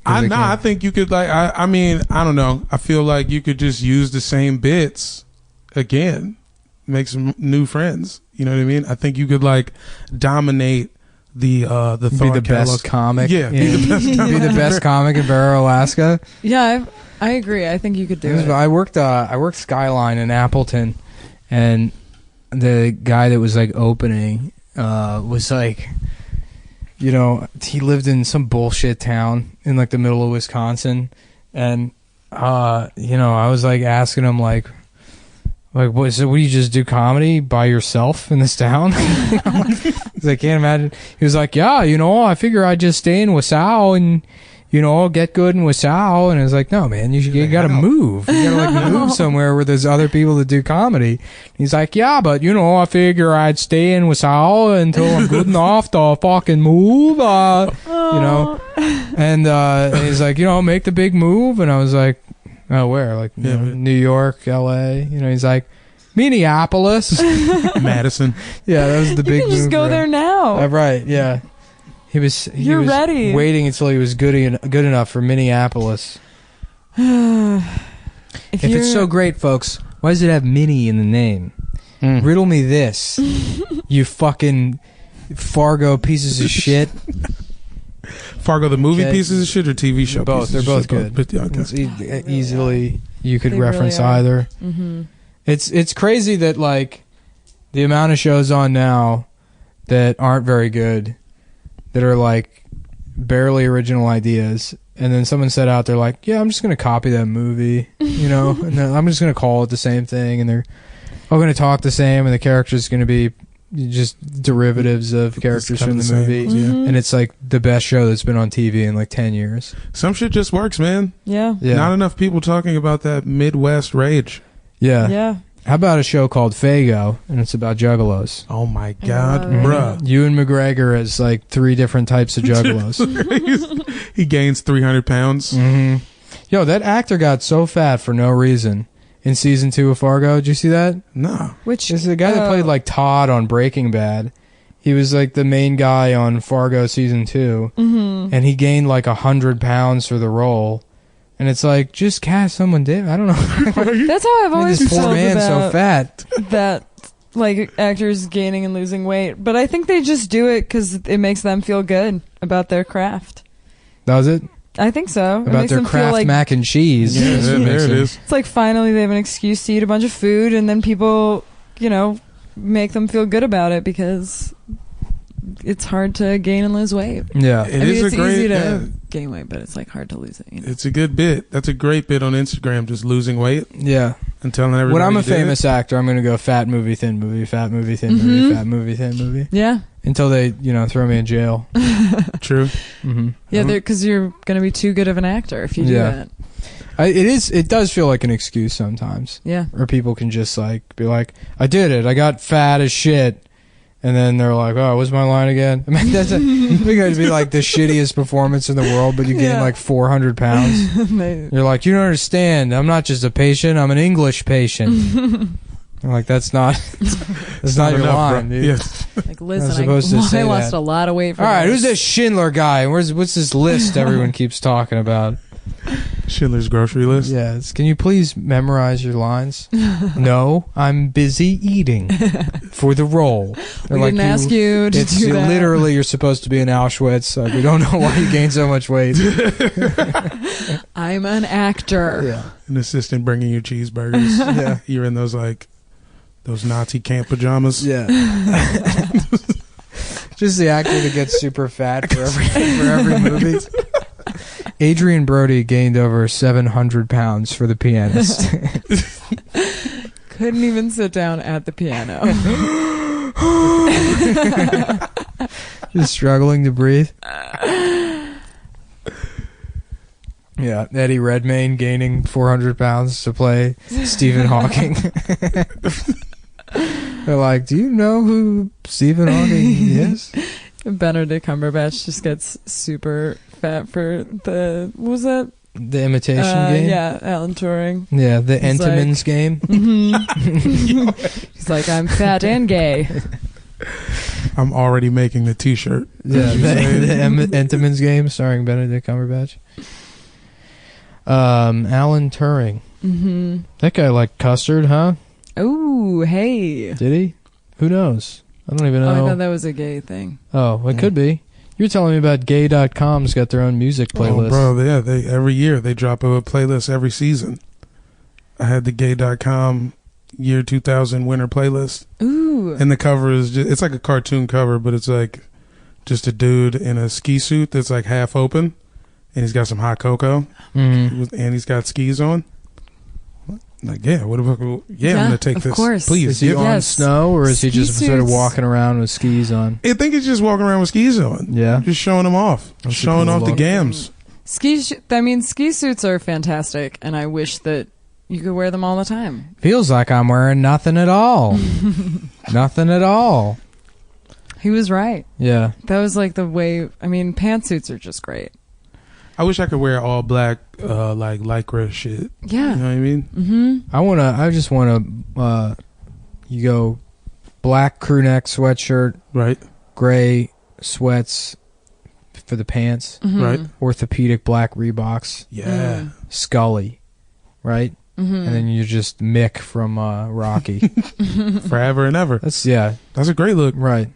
I think you could I mean, I don't know. I feel like you could just use the same bits again, make some new friends. You know what I mean? I think you could dominate the be the best comic. Yeah, be the best comic. Be the best comic in Barrow, Alaska. Yeah, I agree. I think you could do it. I worked Skyline in Appleton, and the guy that was opening was he lived in some bullshit town in the middle of Wisconsin, and I was asking him what, so what, do you just do comedy by yourself in this town? I can't imagine. He was like, yeah, I figure I'd just stay in Wasau and get good in Wasau. And I was like, no, man, you gotta move. You gotta move somewhere where there's other people that do comedy. He's like, yeah, but I figure I'd stay in Wasau until I'm good enough to fucking move. And he's like, make the big move. And I was like, oh, where? New York, LA. He's like, Minneapolis, Madison. Yeah, that was the big. You can just go there now. Right? Yeah. He was ready. Waiting until he was good enough for Minneapolis. If it's so great, folks, why does it have Minnie in the name? Riddle me this, you fucking Fargo pieces of shit. Fargo, the movie pieces of shit or TV show? Both. They're both good. Okay. Easily, you could reference really either. Mm-hmm. It's crazy that the amount of shows on now that aren't very good, that are barely original ideas, and then someone said out there yeah, I'm just gonna copy that movie, and then I'm just gonna call it the same thing, and they're all gonna talk the same, and the characters gonna be just derivatives of characters from the movie, and it's the best show that's been on TV in 10 years. Some shit just works, man. Yeah. Not enough people talking about that Midwest rage. Yeah. How about a show called Fago, and it's about juggalos? Oh my God, bruh. Ewan McGregor has 3 different types of juggalos. He gains 300 pounds. Mm-hmm. Yo, that actor got so fat for no reason in season 2 of Fargo. Did you see that? No. Which is the guy that played Todd on Breaking Bad. He was the main guy on Fargo season 2, and he gained 100 pounds for the role. And it's just cast someone different. I don't know. That's how I've always felt. This poor man so fat. That actors gaining and losing weight, but I think they just do it because it makes them feel good about their craft. Does it? I think so. About their Kraft mac and cheese. Yeah, there it is. It's finally they have an excuse to eat a bunch of food, and then people, make them feel good about it because it's hard to gain and lose weight. Yeah, it's easy to gain weight, but it's like hard to lose it. You know? It's a good bit. That's a great bit on Instagram, just losing weight. Yeah, and telling everybody. When I'm a famous actor, I'm going to go fat movie, thin movie, fat movie, thin movie, fat movie, thin movie. Yeah, until they throw me in jail. True. Yeah, because you're going to be too good of an actor if you do that. It does feel like an excuse sometimes. Yeah. Or people can just like be like, I did it. I got fat as shit. And then they're like, oh, what's my line again? I mean, that's it'd be like the shittiest performance in the world, but you gain like 400 pounds. You're like, you don't understand. I'm not just a patient. I'm an English patient. I'm like, that's not your enough, line, dude. Yes. Like, listen, I lost a lot of weight. All right, who's this Schindler guy? What's this list everyone keeps talking about? Schindler's grocery list? Yes. Can you please memorize your lines? No, I'm busy eating for the role. We didn't ask you to do that. Literally, you're supposed to be in Auschwitz. We don't know why you gained so much weight. I'm an actor. Yeah. An assistant bringing you cheeseburgers. Yeah. You're in those Nazi camp pajamas. Yeah. Just the actor that gets super fat for every movie. Adrian Brody gained over 700 pounds for The Pianist. Couldn't even sit down at the piano. Just struggling to breathe. Yeah, Eddie Redmayne gaining 400 pounds to play Stephen Hawking. They're like, do you know who Stephen Hawking is? Benedict Cumberbatch just gets super fat for what was that? The Imitation Game? Yeah, Alan Turing. Yeah, the Entenmann's Game. He's like, I'm fat and gay. I'm already making the t-shirt. Yeah, the Entenmann's Game starring Benedict Cumberbatch. Alan Turing. That guy liked custard, huh? Oh, hey. Did he? Who knows? I don't even know. I thought that was a gay thing. Oh, it could be. You're telling me about gay.com's got their own music playlist. Oh, bro, yeah. Every year they drop a playlist every season. I had the gay.com year 2000 winter playlist. Ooh. And the cover is it's like a cartoon cover, but it's like just a dude in a ski suit that's like half open. And he's got some hot cocoa. And he's got skis on. Like, yeah, what about? Yeah, I'm gonna take this. Of course. Please. Is he on snow, or is he just sort of walking around with skis on? I think he's just walking around with skis on. Yeah, just showing them off, showing off the gams. Ski suits are fantastic, and I wish that you could wear them all the time. Feels like I'm wearing nothing at all. Nothing at all. He was right. Yeah, that was like the way. I mean, pantsuits are just great. I wish I could wear all black, like lycra shit. Yeah, you know what I mean. Mm-hmm. I just wanna. You go, black crew neck sweatshirt, right? Gray sweats for the pants, right? Orthopedic black Reeboks, yeah. Scully, right? And then you're just Mick from Rocky, forever and ever. That's a great look, right?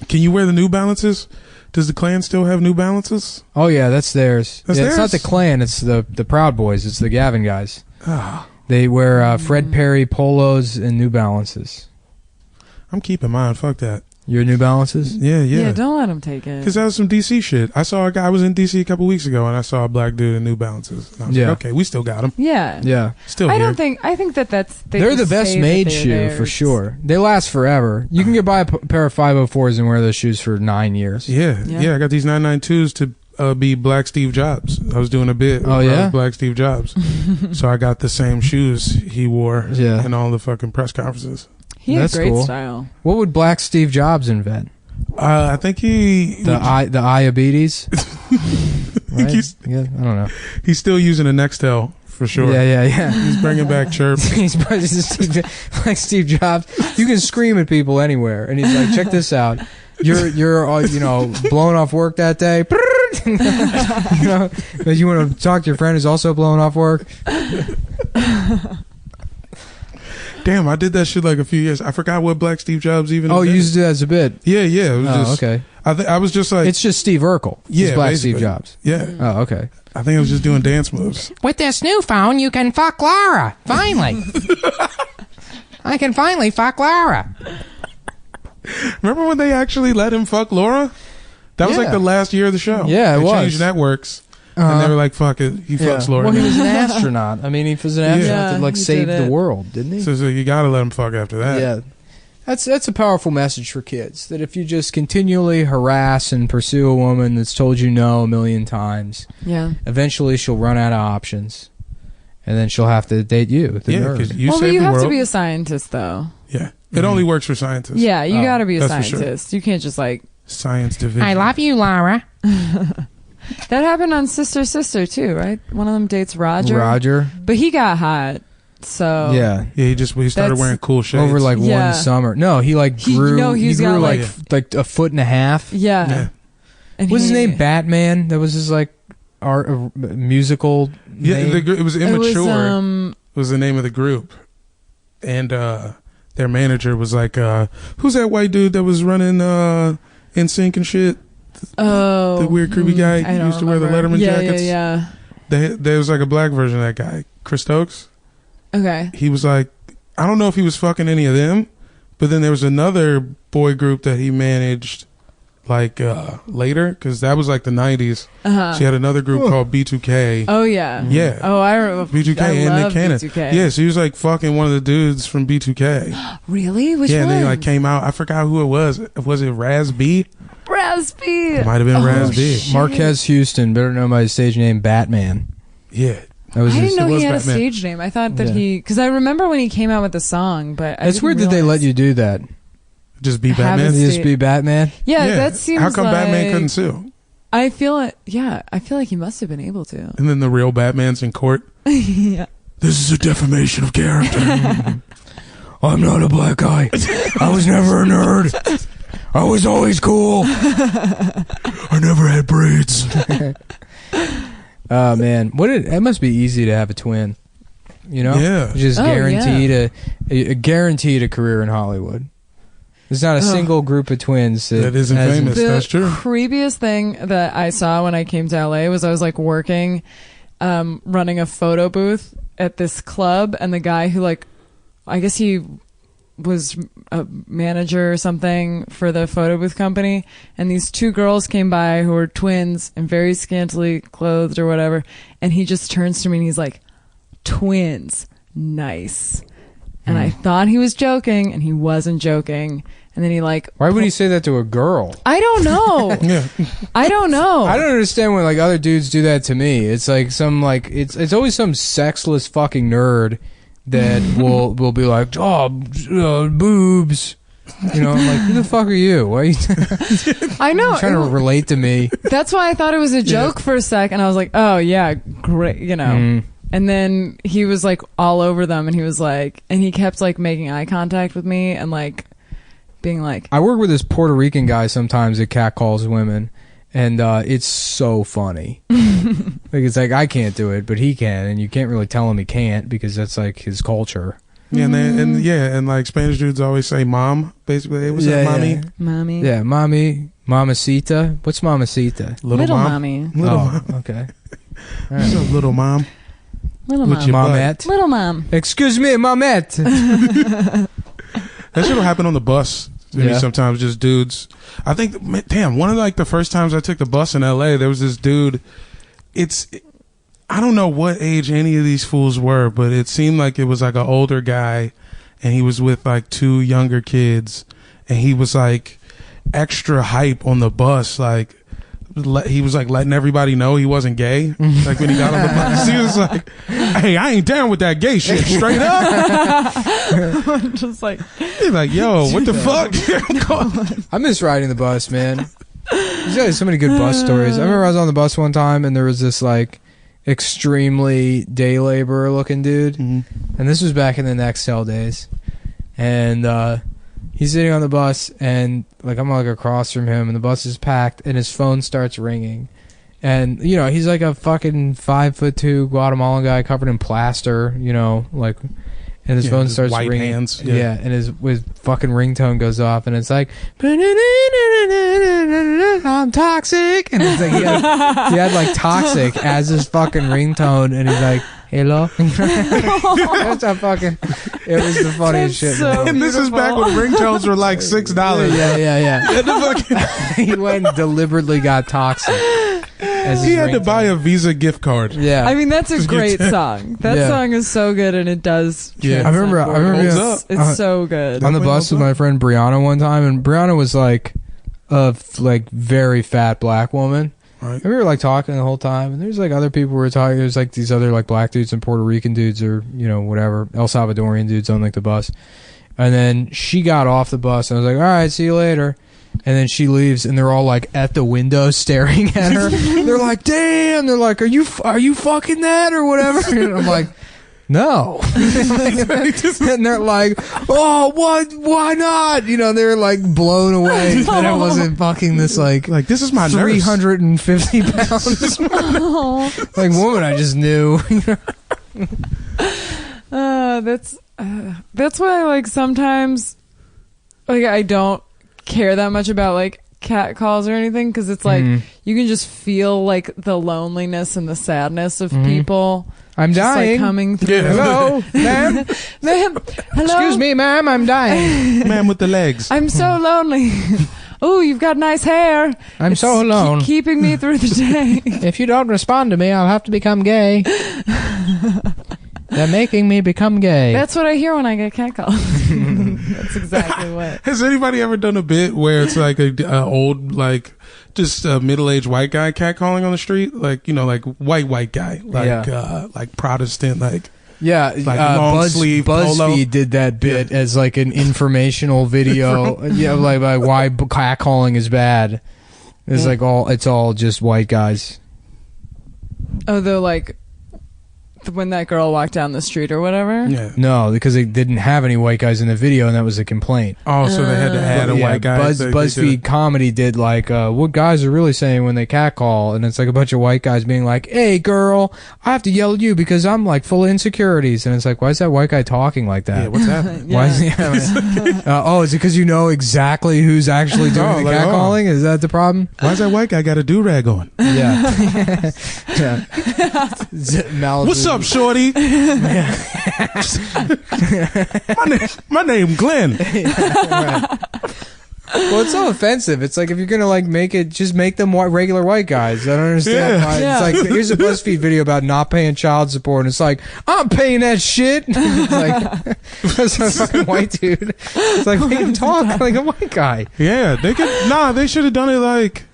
Can you wear the New Balances? Does the Klan still have New Balances? Oh yeah, that's theirs. That's theirs? It's not the Klan, it's the Proud Boys. It's the Gavin guys. Oh. They wear Fred Perry polos and New Balances. I'm keeping mine. Fuck that. Your New Balances? Yeah. Yeah, don't let them take it. Because that was some DC shit. I saw a guy. I was in DC a couple weeks ago, and I saw a black dude in New Balances. And I was like, okay, we still got them. Yeah. Still I here. think that's... They're the best made shoe, for sure. They last forever. You can get buy a pair of 504s and wear those shoes for 9 years. Yeah. I got these 992s to be Black Steve Jobs. I was doing a bit. Oh, yeah? Black Steve Jobs. So I got the same shoes he wore in all the fucking press conferences. He had great style. What would Black Steve Jobs invent? I think the diabetes. Right? I don't know. He's still using a Nextel for sure. Yeah. He's bringing back chirp. He's like Steve Jobs. You can scream at people anywhere, and he's like, "Check this out. You're blowing off work that day." But you want to talk to your friend who's also blowing off work. Damn, I did that shit like a few years. I forgot what Black Steve Jobs even. Oh, you used to do that as a bit. Yeah. It was okay. I was just like, it's just Steve Urkel. Yeah, it's Black basically. Steve Jobs. Yeah. Oh, okay. I think I was just doing dance moves. With this new phone, you can fuck Laura. Finally, I can finally fuck Laura. Remember when they actually let him fuck Laura? That was like the last year of the show. Yeah, they changed networks. And they were like, fuck it, he fucks Laura. Well, he was an astronaut. I mean, he was an astronaut to like save the world, didn't he? So you gotta let him fuck after that. Yeah. That's a powerful message for kids, that if you just continually harass and pursue a woman that's told you no a million times, eventually she'll run out of options. And then she'll have to date you, the nerd. Because you but you have to be a scientist, though. Yeah. It only works for scientists. Yeah, you gotta be a scientist. Sure. You can't just like... Science division. I love you, Laura. That happened on Sister Sister too, right? One of them dates Roger. But he got hot, so he started wearing cool shades over like one summer. No, he like grew. He grew like a foot and a half. Yeah. And what's his name? Batman. That was his like art musical. Yeah, it was Immature. It was the name of the group, and their manager was like, "Who's that white dude that was running NSYNC and shit?" Oh, the weird creepy guy who used to wear the Letterman jackets. Yeah. There was like a black version of that guy, Chris Stokes. Okay. He was like, I don't know if he was fucking any of them, but then there was another boy group that he managed like later, because that was like the 90s. She had another group called B2K. Oh yeah. Yeah. Oh, I remember B2K and Nick Cannon. B2K. Yeah, so he was like fucking one of the dudes from B2K. Really? Which one? And they like came out. I forgot who it was. Was it Raz B? Raz B. It might have been Raz B. Marquez Houston, better known by his stage name Batman. Yeah. I didn't know he had a stage name. I thought that because I remember when he came out with the song, but it's weird that they let you do that. Just be Batman? Just be Batman? Yeah, that seems How come Batman couldn't sue? I feel like he must have been able to. And then the real Batman's in court? Yeah. This is a defamation of character. I'm not a black guy. I was never a nerd. I was always cool. I never had braids. Oh, man. It must be easy to have a twin. You know? Yeah. Just guaranteed a career in Hollywood. There's not a single group of twins that isn't famous. That's true. The creepiest thing that I saw when I came to LA was I was like working, running a photo booth at this club, and the guy who like, I guess he was a manager or something for the photo booth company, and these two girls came by who were twins and very scantily clothed or whatever, and he just turns to me and he's like, "Twins, nice." And I thought he was joking, and he wasn't joking. And then he like... Why would he say that to a girl? I don't know. I don't know. I don't understand when like other dudes do that to me. It's like some like... It's always some sexless fucking nerd that will be like, boobs. You know, I'm like, who the fuck are you? Why are you... I know. You're trying to relate to me. That's why I thought it was a joke for a sec. And I was like, oh yeah, great, you know. And then he was like all over them, and he was like, and he kept like making eye contact with me and like being like, I work with this Puerto Rican guy sometimes that catcalls women, and it's so funny. Like it's like I can't do it, but he can, and you can't really tell him he can't because that's like his culture. Yeah, and like Spanish dudes always say "mom." Basically, hey, what's up, mommy? Mommy. Yeah, mommy, mamacita. What's mamacita? Little mommy. Little mom. Okay. All right. What's up, little mom? Little mom. Momette. Little mom. Excuse me, momette. That shit will happen on the bus. Maybe sometimes just dudes. I think, one of like the first times I took the bus in LA, there was this dude. I don't know what age any of these fools were, but it seemed like it was like an older guy, and he was with like two younger kids, and he was like extra hype on the bus, like. He was like letting everybody know he wasn't gay. Like when he got on the bus, he was like, "Hey, I ain't down with that gay shit." Straight up, just like he's like, "Yo, what the fuck?" I miss riding the bus, man. There's so many good bus stories. I remember I was on the bus one time, and there was this like extremely day laborer looking dude, and this was back in the Nextel days, and he's sitting on the bus, and like I'm like across from him, and the bus is packed, and his phone starts ringing, and you know he's like a fucking 5'2" Guatemalan guy covered in plaster, you know, like, and his phone starts white ringing. Hands, and his fucking ringtone goes off, and it's like, I'm toxic, and it's like he had like toxic as his fucking ringtone, and he's like, hello. That's a fucking. It was the funniest shit. So and this is back when ringtones were like $6. Yeah. He went and deliberately got toxic. He had to buy a Visa gift card. Yeah, I mean that's a great song. That song is so good, and it does. Yeah, I remember. It's so good. On the bus with my friend Brianna one time, and Brianna was like a very fat black woman. Right. And we were like talking the whole time, and there's like other people were talking. There's like these other like black dudes and Puerto Rican dudes, or whatever El Salvadorian dudes on like the bus. And then she got off the bus, and I was like, "All right, see you later." And then she leaves, and they're all like at the window staring at her. They're like, "Damn!" They're like, "Are you fucking that or whatever?" And I'm like, "No." And they're like, "Oh, what? Why not?" They're like blown away that I wasn't fucking this like this is my 350 pounds like woman I just knew. That's why like sometimes like I don't care that much about like cat calls or anything, because it's like you can just feel like the loneliness and the sadness of people. I'm just, dying. Like, coming through. Hello, ma'am. Ma'am, hello. Excuse me, ma'am. I'm dying. Man with the legs. I'm so lonely. Oh, you've got nice hair. I'm so alone. Keeping me through the day. If you don't respond to me, I'll have to become gay. They're making me become gay. That's what I hear when I get catcalled. That's exactly what. Has anybody ever done a bit where it's like a old, like, just a middle-aged white guy catcalling on the street? Like, like white guy. Like, like Protestant, like. Yeah, like long sleeve BuzzFeed polo. did that bit as like an informational video. Like why catcalling is bad. It's like it's all just white guys. Oh, they're like when that girl walked down the street or whatever? Yeah. No, because they didn't have any white guys in the video, and that was a complaint. Oh, so they had to add a white guy. BuzzFeed Comedy did like, what guys are really saying when they catcall, and it's like a bunch of white guys being like, "Hey, girl, I have to yell at you because I'm like full of insecurities," and it's like, why is that white guy talking like that? Yeah, what's happening? Why is he? Is it because you know exactly who's actually doing the catcalling? Is that the problem? Why is that white guy got a do-rag on? Yeah. What's up, shorty? my name Glenn. Well, it's so offensive. It's like if you're gonna like make it, just make them regular white guys. I don't understand why. Yeah. It's like here's a BuzzFeed video about not paying child support, and it's like I'm paying that shit. It's like that's a fucking white dude. It's like make him talk like a white guy. Yeah, they could. They should have done it like,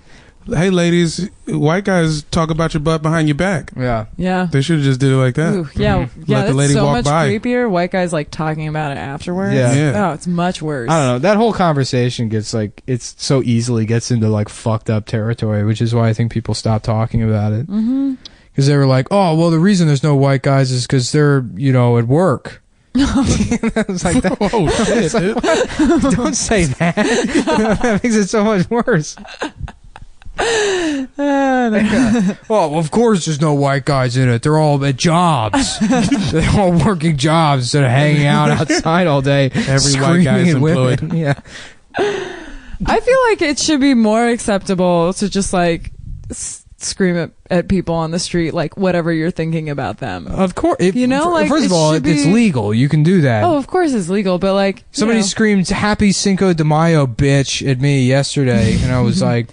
hey, ladies, white guys talk about your butt behind your back. Yeah. They should have just did it like that. Ooh, yeah. Let the lady so walk much by. creepier. White guys like talking about it afterwards. Yeah. Oh, it's much worse. I don't know. That whole conversation gets like, it's so easily gets into like fucked up territory, which is why I think people stop talking about it. Because they were like, oh, well, the reason there's no white guys is because they're, at work. It's like that. Oh, shit, like, don't say that. That makes it so much worse. Well, of course there's no white guys in it. They're all at jobs. They're all working jobs instead of hanging out outside all day. Every white guy is employed. Women. Yeah. I feel like it should be more acceptable to just like scream at people on the street, like whatever you're thinking about them. Of course. Like, first of all, it's legal. You can do that. Oh, of course it's legal, but like somebody screamed "Happy Cinco de Mayo, bitch" at me yesterday, and I was like,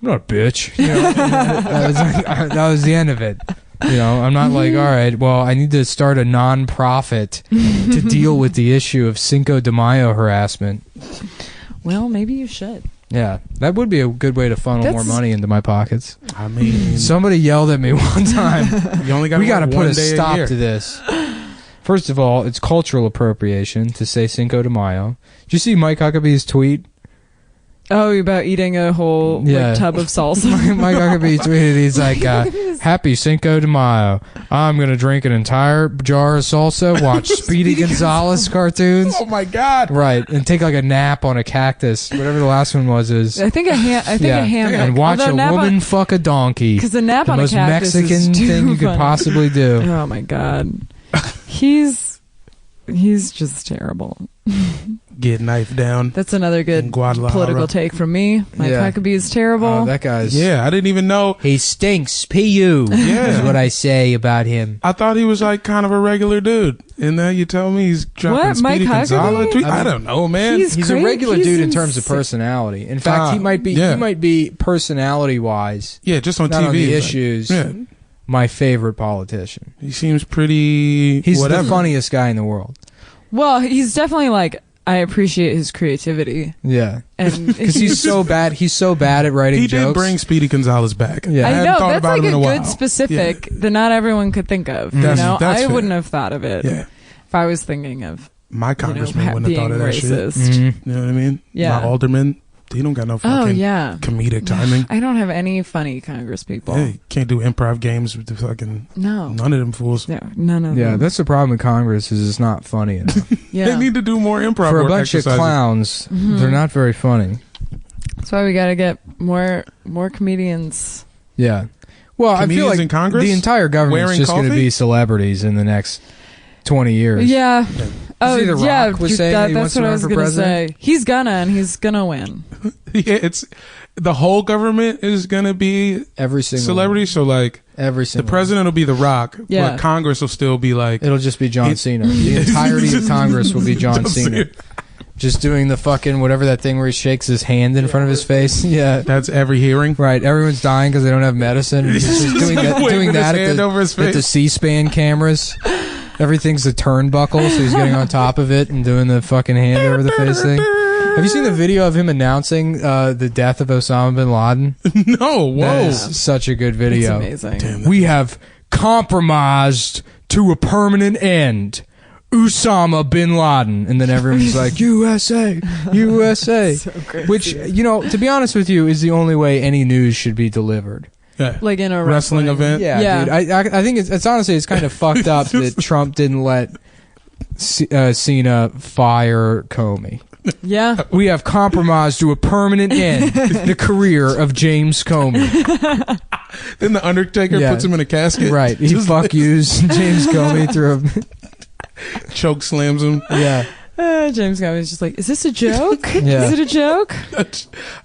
I'm not a bitch. That was the end of it. I'm not like, all right, well, I need to start a non-profit to deal with the issue of Cinco de Mayo harassment. Well, maybe you should. Yeah, that would be a good way to funnel more money into my pockets. I mean, somebody yelled at me one time. We got to put a stop to this. First of all, it's cultural appropriation to say Cinco de Mayo. Did you see Mike Huckabee's tweet? Oh, about eating a whole tub of salsa. Mike Huckabee tweeted, he's like, happy Cinco de Mayo. I'm going to drink an entire jar of salsa, watch Speedy Gonzales cartoons. Oh, my God. Right. And take like a nap on a cactus. Whatever the last one was. I think a hammock. And watch a woman fuck a donkey. Because a nap on a cactus is the most Mexican thing you could possibly do. Oh, my God. He's just terrible. get knifed down. That's another good political take from me. Mike Huckabee is terrible. That guy's... Yeah, I didn't even know. He stinks. P.U. is what I say about him. I thought he was like kind of a regular dude. And now you tell me he's dropping Speedy Gonzalez. I don't know, man. He's a regular dude in terms of personality. In fact, he might be personality-wise. Yeah, just on not TV. On the issues. Yeah. My favorite politician. He seems pretty... He's the funniest guy in the world. Well, he's definitely like... I appreciate his creativity. Yeah. Because he's so bad. He's so bad at writing jokes. He did bring Speedy Gonzalez back. Yeah. I know. That's like a good specific that not everyone could think of. You know? I wouldn't have thought of it if I was thinking of... My congressman wouldn't have thought of that racist. Shit. You know what I mean? Yeah. My alderman... He don't got no fucking comedic timing. I don't have any funny Congress people. Yeah, you can't do improv games with the fucking... No. None of them fools. Yeah, none of them. Yeah, that's the problem with Congress is it's not funny enough. They need to do more improv for a bunch of clowns. They're not very funny. That's why we got to get more comedians. Yeah. Well, comedians I feel like in Congress? The entire government is just going to be celebrities in the next 20 years. Yeah. The Rock was saying that's what I was going to say. He's gonna win. Yeah, it's the whole government is gonna be every single celebrity. So like every single the president will be The Rock. Yeah. But Congress will still be like it'll just be John Cena. The entirety of Congress will be John Cena. Just doing the fucking whatever that thing where he shakes his hand in front of his face. Yeah, that's every hearing. Right, everyone's dying because they don't have medicine. And he's just doing that at the C-SPAN cameras. Everything's a turnbuckle, so he's getting on top of it and doing the fucking hand over the face thing. Have you seen the video of him announcing the death of Osama bin Laden? No, whoa. That is such a good video. It's amazing. Damn, we have compromised to a permanent end. Usama bin Laden. And then everyone's like, USA, USA. So crazy. Which, you know, to be honest with you, is the only way any news should be delivered. Yeah. Like in a wrestling event. Yeah, dude. I think it's honestly it's kind of fucked up that Trump didn't let Cena fire Comey. Yeah, we have compromised to a permanent end the career of James Comey. Then the Undertaker puts him in a casket. Right, he fuck yous James Comey through a choke slams him. Yeah. James Comey's just like, is this a joke? Yeah. Is it a joke?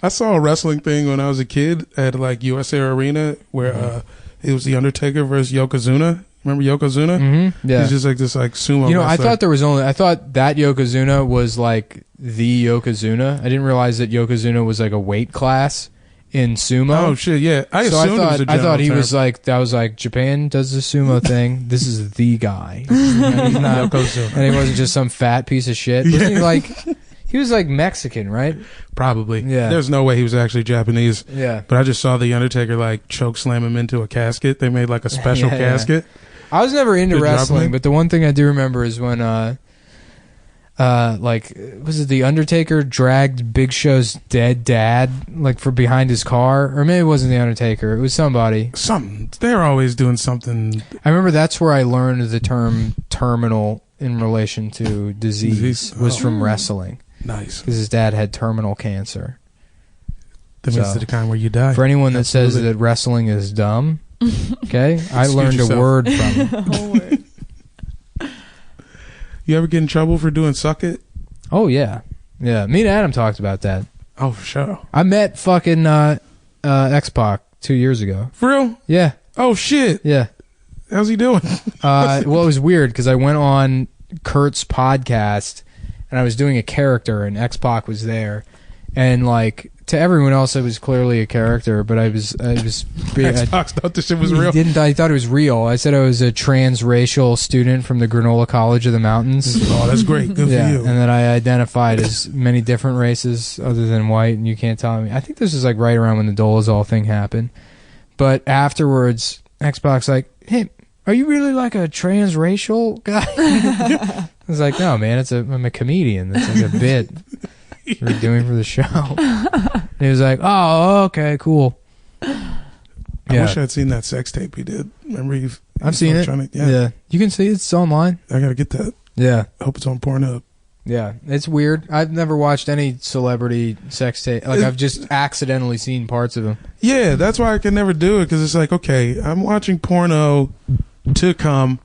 I saw a wrestling thing when I was a kid at like USA Arena where it was the Undertaker versus Yokozuna. Remember Yokozuna? Mm-hmm. Yeah. He's just like this like sumo. You know, wrestler. I thought that Yokozuna was like the Yokozuna. I didn't realize that Yokozuna was like a weight class in sumo. Oh shit, yeah. I thought he was like that was like Japan does the sumo thing. This is the guy. He's not Yokozuna. And he wasn't just some fat piece of shit. Wasn't he was like Mexican, right? Probably. Yeah. There's no way he was actually Japanese. Yeah. But I just saw the Undertaker like choke slam him into a casket. They made like a special casket. I was never into wrestling, but the one thing I do remember is when was it the Undertaker dragged Big Show's dead dad like for behind his car, or maybe it wasn't the Undertaker, it was somebody. They're always doing something. I remember that's where I learned the term terminal in relation to disease was from wrestling. Nice, because his dad had terminal cancer. That means the kind where you die. For anyone that says that wrestling is dumb, okay, I learned a word from it. You ever get in trouble for doing Suck It? Oh, yeah. Yeah, me and Adam talked about that. Oh, for sure. I met fucking X-Pac 2 years ago. For real? Yeah. Oh, shit. Yeah. How's he doing? Well, it was weird because I went on Kurt's podcast and I was doing a character and X-Pac was there. And, like, to everyone else, it was clearly a character, but I was Xbox thought this shit was real. I thought it was real. I said I was a transracial student from the Granola College of the Mountains. Oh, that's great. Good for you. And that I identified as many different races other than white, and you can't tell me. I think this was like right around when the Dolezal thing happened. But afterwards, Xbox like, hey, are you really like a transracial guy? I was like, no, man, I'm a comedian. It's like a bit. We're doing for the show. And he was like, oh, okay, cool. I wish I'd seen that sex tape he did. Remember I've seen it. Yeah. You can see it. It's online. I gotta get that. Yeah. I hope it's on Pornhub. Yeah. It's weird. I've never watched any celebrity sex tape. Like, I've just accidentally seen parts of them. Yeah, that's why I can never do it, because it's like, okay, I'm watching porno to come.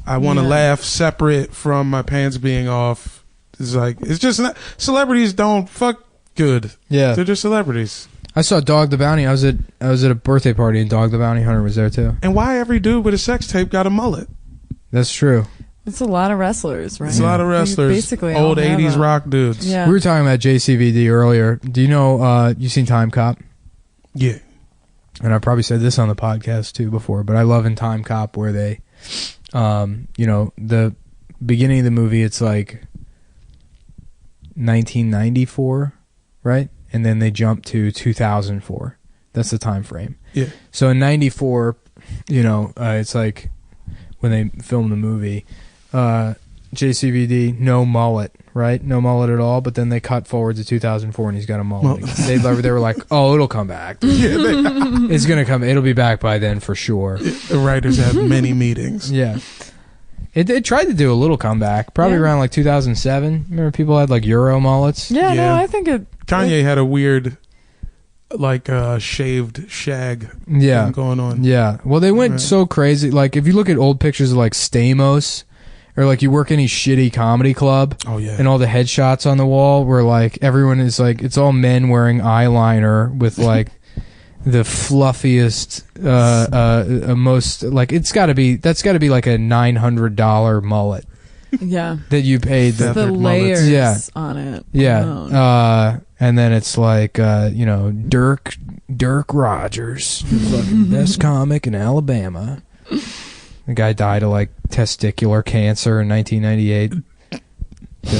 I want to laugh separate from my pants being off. It's like, it's just not, celebrities don't fuck good. Yeah. They're just celebrities. I saw Dog the Bounty. I was at a birthday party and Dog the Bounty Hunter was there too. And why every dude with a sex tape got a mullet? That's true. It's a lot of wrestlers, right? It's a lot of wrestlers. Basically old 80s rock dudes. Yeah. We were talking about JCVD earlier. Do you know, you seen Time Cop? Yeah. And I probably said this on the podcast too before, but I love in Time Cop where they, the beginning of the movie, it's like 1994, right? And then they jump to 2004. That's the time frame. Yeah. So in 94, it's like when they filmed the movie, JCVD, no mullet, right? No mullet at all. But then they cut forward to 2004 and he's got a mullet. They were like, oh, it'll come back. It's going to come. It'll be back by then for sure. The writers had many meetings. Yeah. It tried to do a little comeback, probably around like 2007. Remember people had like Euro mullets? Yeah, no, I think Kanye had a weird, like, shaved shag thing going on. Yeah. Well, they went so crazy. Like, if you look at old pictures of like Stamos, or like you work any shitty comedy club, and all the headshots on the wall where like everyone is like, it's all men wearing eyeliner with like the fluffiest, most like that's got to be like a $900 mullet. Yeah. That you paid the layers on it. Yeah. And then it's like, Dirk Rogers, the fucking best comic in Alabama. The guy died of like testicular cancer in 1998. Doing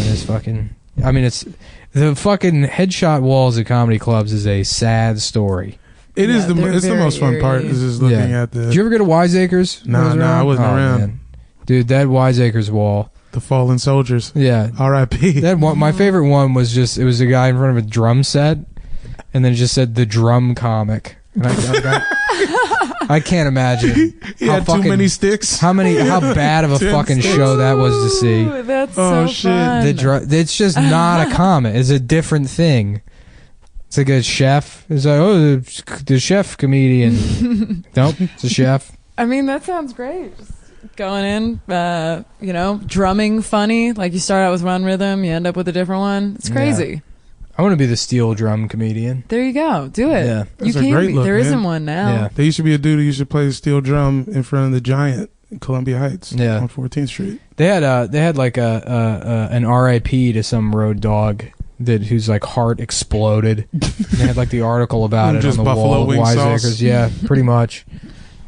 his fucking, it's the fucking headshot walls at comedy clubs is a sad story. It's the most fun part is just looking at the. Did you ever go to Wiseacres? Nah, I wasn't around. Man. Dude, that Wiseacres wall. The fallen soldiers. Yeah. R.I.P. That one, my favorite one was just, it was a guy in front of a drum set, and then it just said the drum comic. And I can't imagine. He had too many sticks. How bad of a fucking show that was to see. That's so fun. It's just not a comic. It's a different thing. It's like a chef. It's like, the chef comedian. Nope, it's a chef. I mean, that sounds great. Just going in, drumming funny. Like you start out with one rhythm, you end up with a different one. It's crazy. Yeah. I want to be the steel drum comedian. There you go. Do it. Yeah. You can be. There isn't one now. Yeah. There used to be a dude who used to play the steel drum in front of the Giant in Columbia Heights on 14th Street. They had like an RIP to some road dog whose like heart exploded. They had like the article about it on the wall of Wiseacres. Yeah, pretty much.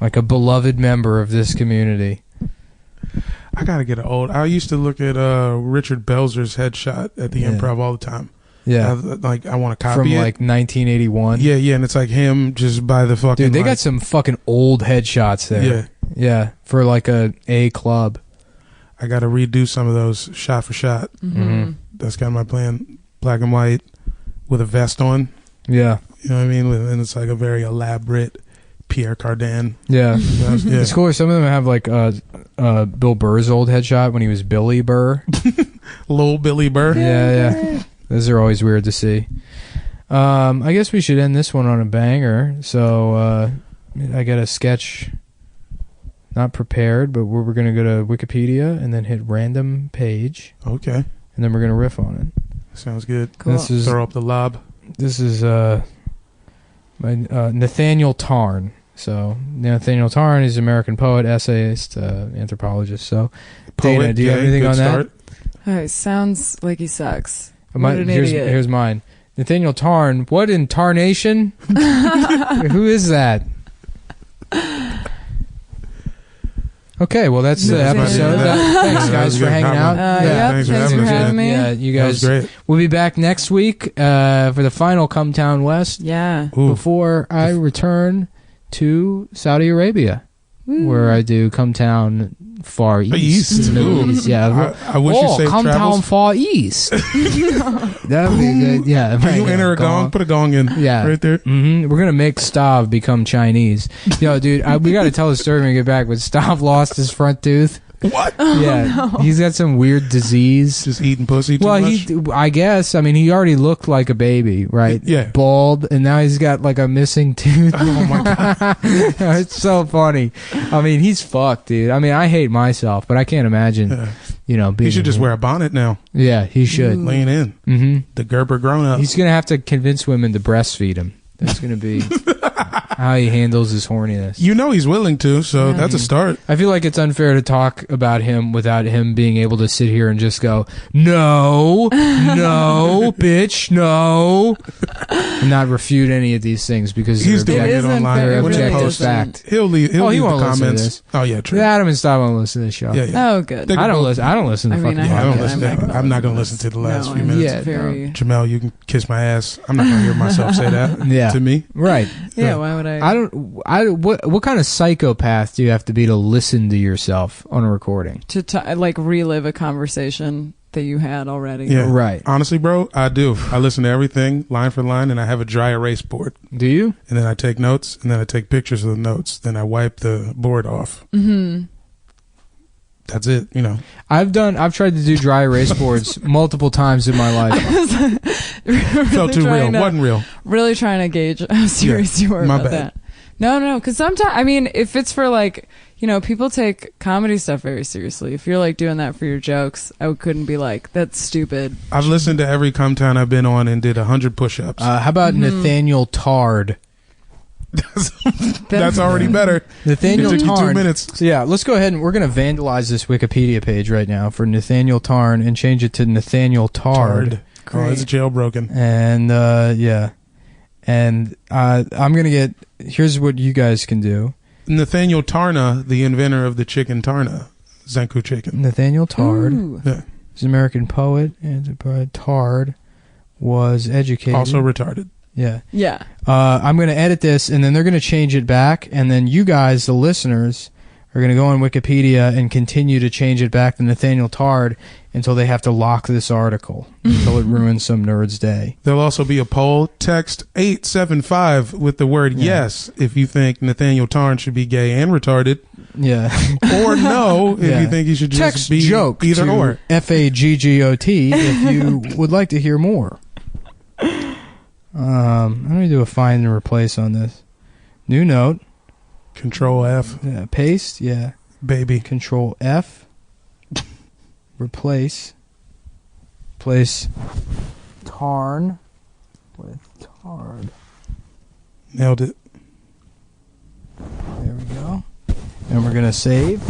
Like a beloved member of this community. I gotta get I used to look at Richard Belzer's headshot at the Improv all the time. Yeah. I want to copy from it. like 1981. Yeah, and it's like him just by the fucking. Dude, they got some fucking old headshots there. Yeah, for like a club. I got to redo some of those shot for shot. Mm-hmm. That's kind of my plan. Black and white with a vest on. Yeah. You know what I mean? And it's like a very elaborate Pierre Cardin. Yeah. It's cool. Some of them have like Bill Burr's old headshot when he was Billy Burr. Lil Billy Burr. Yeah. Those are always weird to see. I guess we should end this one on a banger. So I got a sketch not prepared, but we're going to go to Wikipedia and then hit random page. Okay. And then we're going to riff on it. Sounds good. Cool. Throw up the lob. This is Nathaniel Tarn. So Nathaniel Tarn is an American poet, essayist, anthropologist. So Dana, do you have anything on that? All right, sounds like he sucks. Idiot. Here's mine. Nathaniel Tarn. What in tarnation? Who is that? Okay, well that's the episode. Thanks guys for hanging out. Thanks for having me. Yeah, you guys. Great. We'll be back next week for the final Cum Town West. Yeah. Before I return to Saudi Arabia, where I do Cum Town Far East movies. Yeah. I wish you safe Cum travels. Town Far East. That would be good. Yeah. Can you enter a gong? Put a gong in. Yeah. Right there. Mm-hmm. We're gonna make Stav become Chinese. Yo, dude, we got to tell the story when we get back. But Stav lost his front tooth. What? Yeah, he's got some weird disease. Just eating pussy too much? I guess. I mean, he already looked like a baby, right? Yeah. Bald, and now he's got like a missing tooth. Oh my god. It's so funny. I mean, he's fucked, dude. I mean, I hate myself, but I can't imagine you know, he should just wear a bonnet now. Yeah, he should. Lean in. Mm-hmm. The Gerber grown up. He's going to have to convince women to breastfeed him. That's going to be how he handles his horniness. You know he's willing to, so that's a start. I feel like it's unfair to talk about him without him being able to sit here and just go, no, bitch, no, and not refute any of these things because he's doing it online. They're When objective he posts fact. He'll leave the comments. Oh yeah, true. Adam and Stop won't listen to this show. Yeah. Oh, good. I don't listen to fucking podcast. I'm not going to listen to the last few minutes. Yeah, Jamel, you can kiss my ass. I'm not going to hear myself say that to me. Right. Yeah, why would I? What kind of psychopath do you have to be to listen to yourself on a recording? To like relive a conversation that you had already. Yeah. Right. Honestly, bro, I do. I listen to everything line for line, and I have a dry erase board. Do you? And then I take notes, and then I take pictures of the notes. Then I wipe the board off. Mm-hmm. That's it, you know. I've tried to do dry erase boards multiple times in my life. Really felt too real. Wasn't real. Really trying to gauge how serious you were about that. No, because sometimes, I mean, if it's for like, you know, people take comedy stuff very seriously. If you're like doing that for your jokes, I couldn't be like, that's stupid. I've listened to every Cum Town I've been on and did 100 push-ups. How about Nathaniel Tard? That's already better. Nathaniel It took you 2 Tarn. minutes. So yeah, let's go ahead and we're going to vandalize this Wikipedia page right now for Nathaniel Tarn and change it to Nathaniel Tard. Oh, it's jailbroken. And yeah. And I'm going to get, here's what you guys can do. Nathaniel Tarna, the inventor of the chicken Tarna, Zanku chicken. Nathaniel Tard. Yeah. He's an American poet, and Tard was educated. Also retarded. Yeah. Yeah. I'm going to edit this, and then they're going to change it back, and then you guys, the listeners, are going to go on Wikipedia and continue to change it back to Nathaniel Tard until they have to lock this article, until it ruins some nerd's day. There'll also be a poll. Text 875 with the word yes if you think Nathaniel Tarn should be gay and retarded. Yeah. Or no if you think he should just text be joke either to or. FAGGOT if you would like to hear more. I'm going to do a find and replace on this. New note. Control F. Yeah, paste. Yeah. Baby. Control F. Replace. Place Tarn with Tard. Nailed it. There we go. And we're going to save.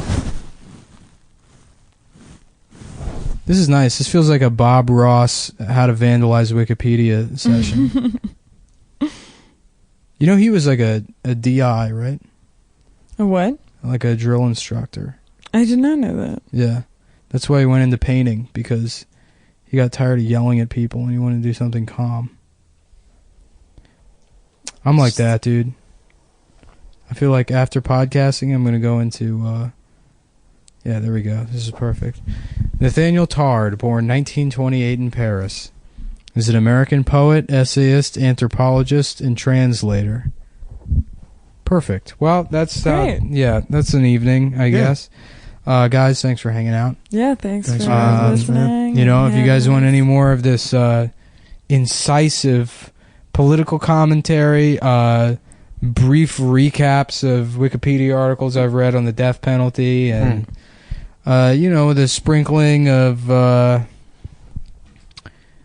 This is nice. This feels like a Bob Ross how to vandalize Wikipedia session. You know, he was like a DI, right? A what? Like a drill instructor. I did not know that. Yeah. That's why he went into painting, because he got tired of yelling at people and he wanted to do something calm. I'm like that, dude. I feel like after podcasting, I'm going to go into... yeah, there we go. This is perfect. Nathaniel Tard, born 1928 in Paris, is an American poet, essayist, anthropologist, and translator. Perfect. Well, that's that's an evening, I guess. Guys, thanks for hanging out. Yeah, thanks for listening. You know, if you guys want any more of this incisive political commentary, brief recaps of Wikipedia articles I've read on the death penalty, and you know, the sprinkling of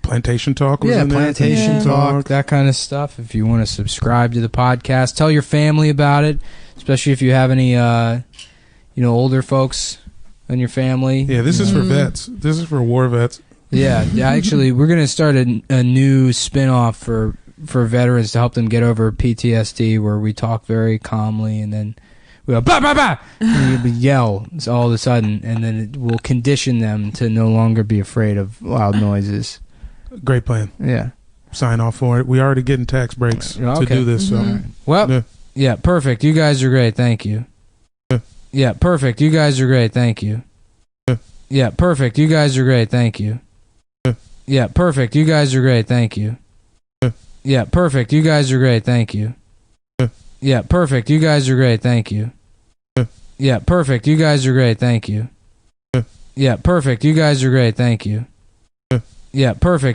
plantation talk was yeah, in there. plantation talk, that kind of stuff. If you want to subscribe to the podcast, tell your family about it, especially if you have any you know, older folks in your family. Yeah, this is for vets. This is for war vets. Yeah, actually, we're going to start a new spin-off for veterans to help them get over PTSD, where we talk very calmly and then we go, bah, bah, bah! And we yell all of a sudden, and then it will condition them to no longer be afraid of loud noises. Great plan. Yeah. Sign off for it. We already getting tax breaks to do this. So. Well, yeah, perfect. You guys are great. Thank you. Yeah, perfect. You guys are great. Thank you. Yeah, perfect. You guys are great. Thank you. Yeah, perfect. You guys are great. Thank you. Yeah, perfect. You guys are great. Thank you. Yeah, perfect. You guys are great. Thank you. Yeah, perfect. You guys are great. Thank you. Yeah, perfect. You guys are great. Thank you. Yeah, perfect.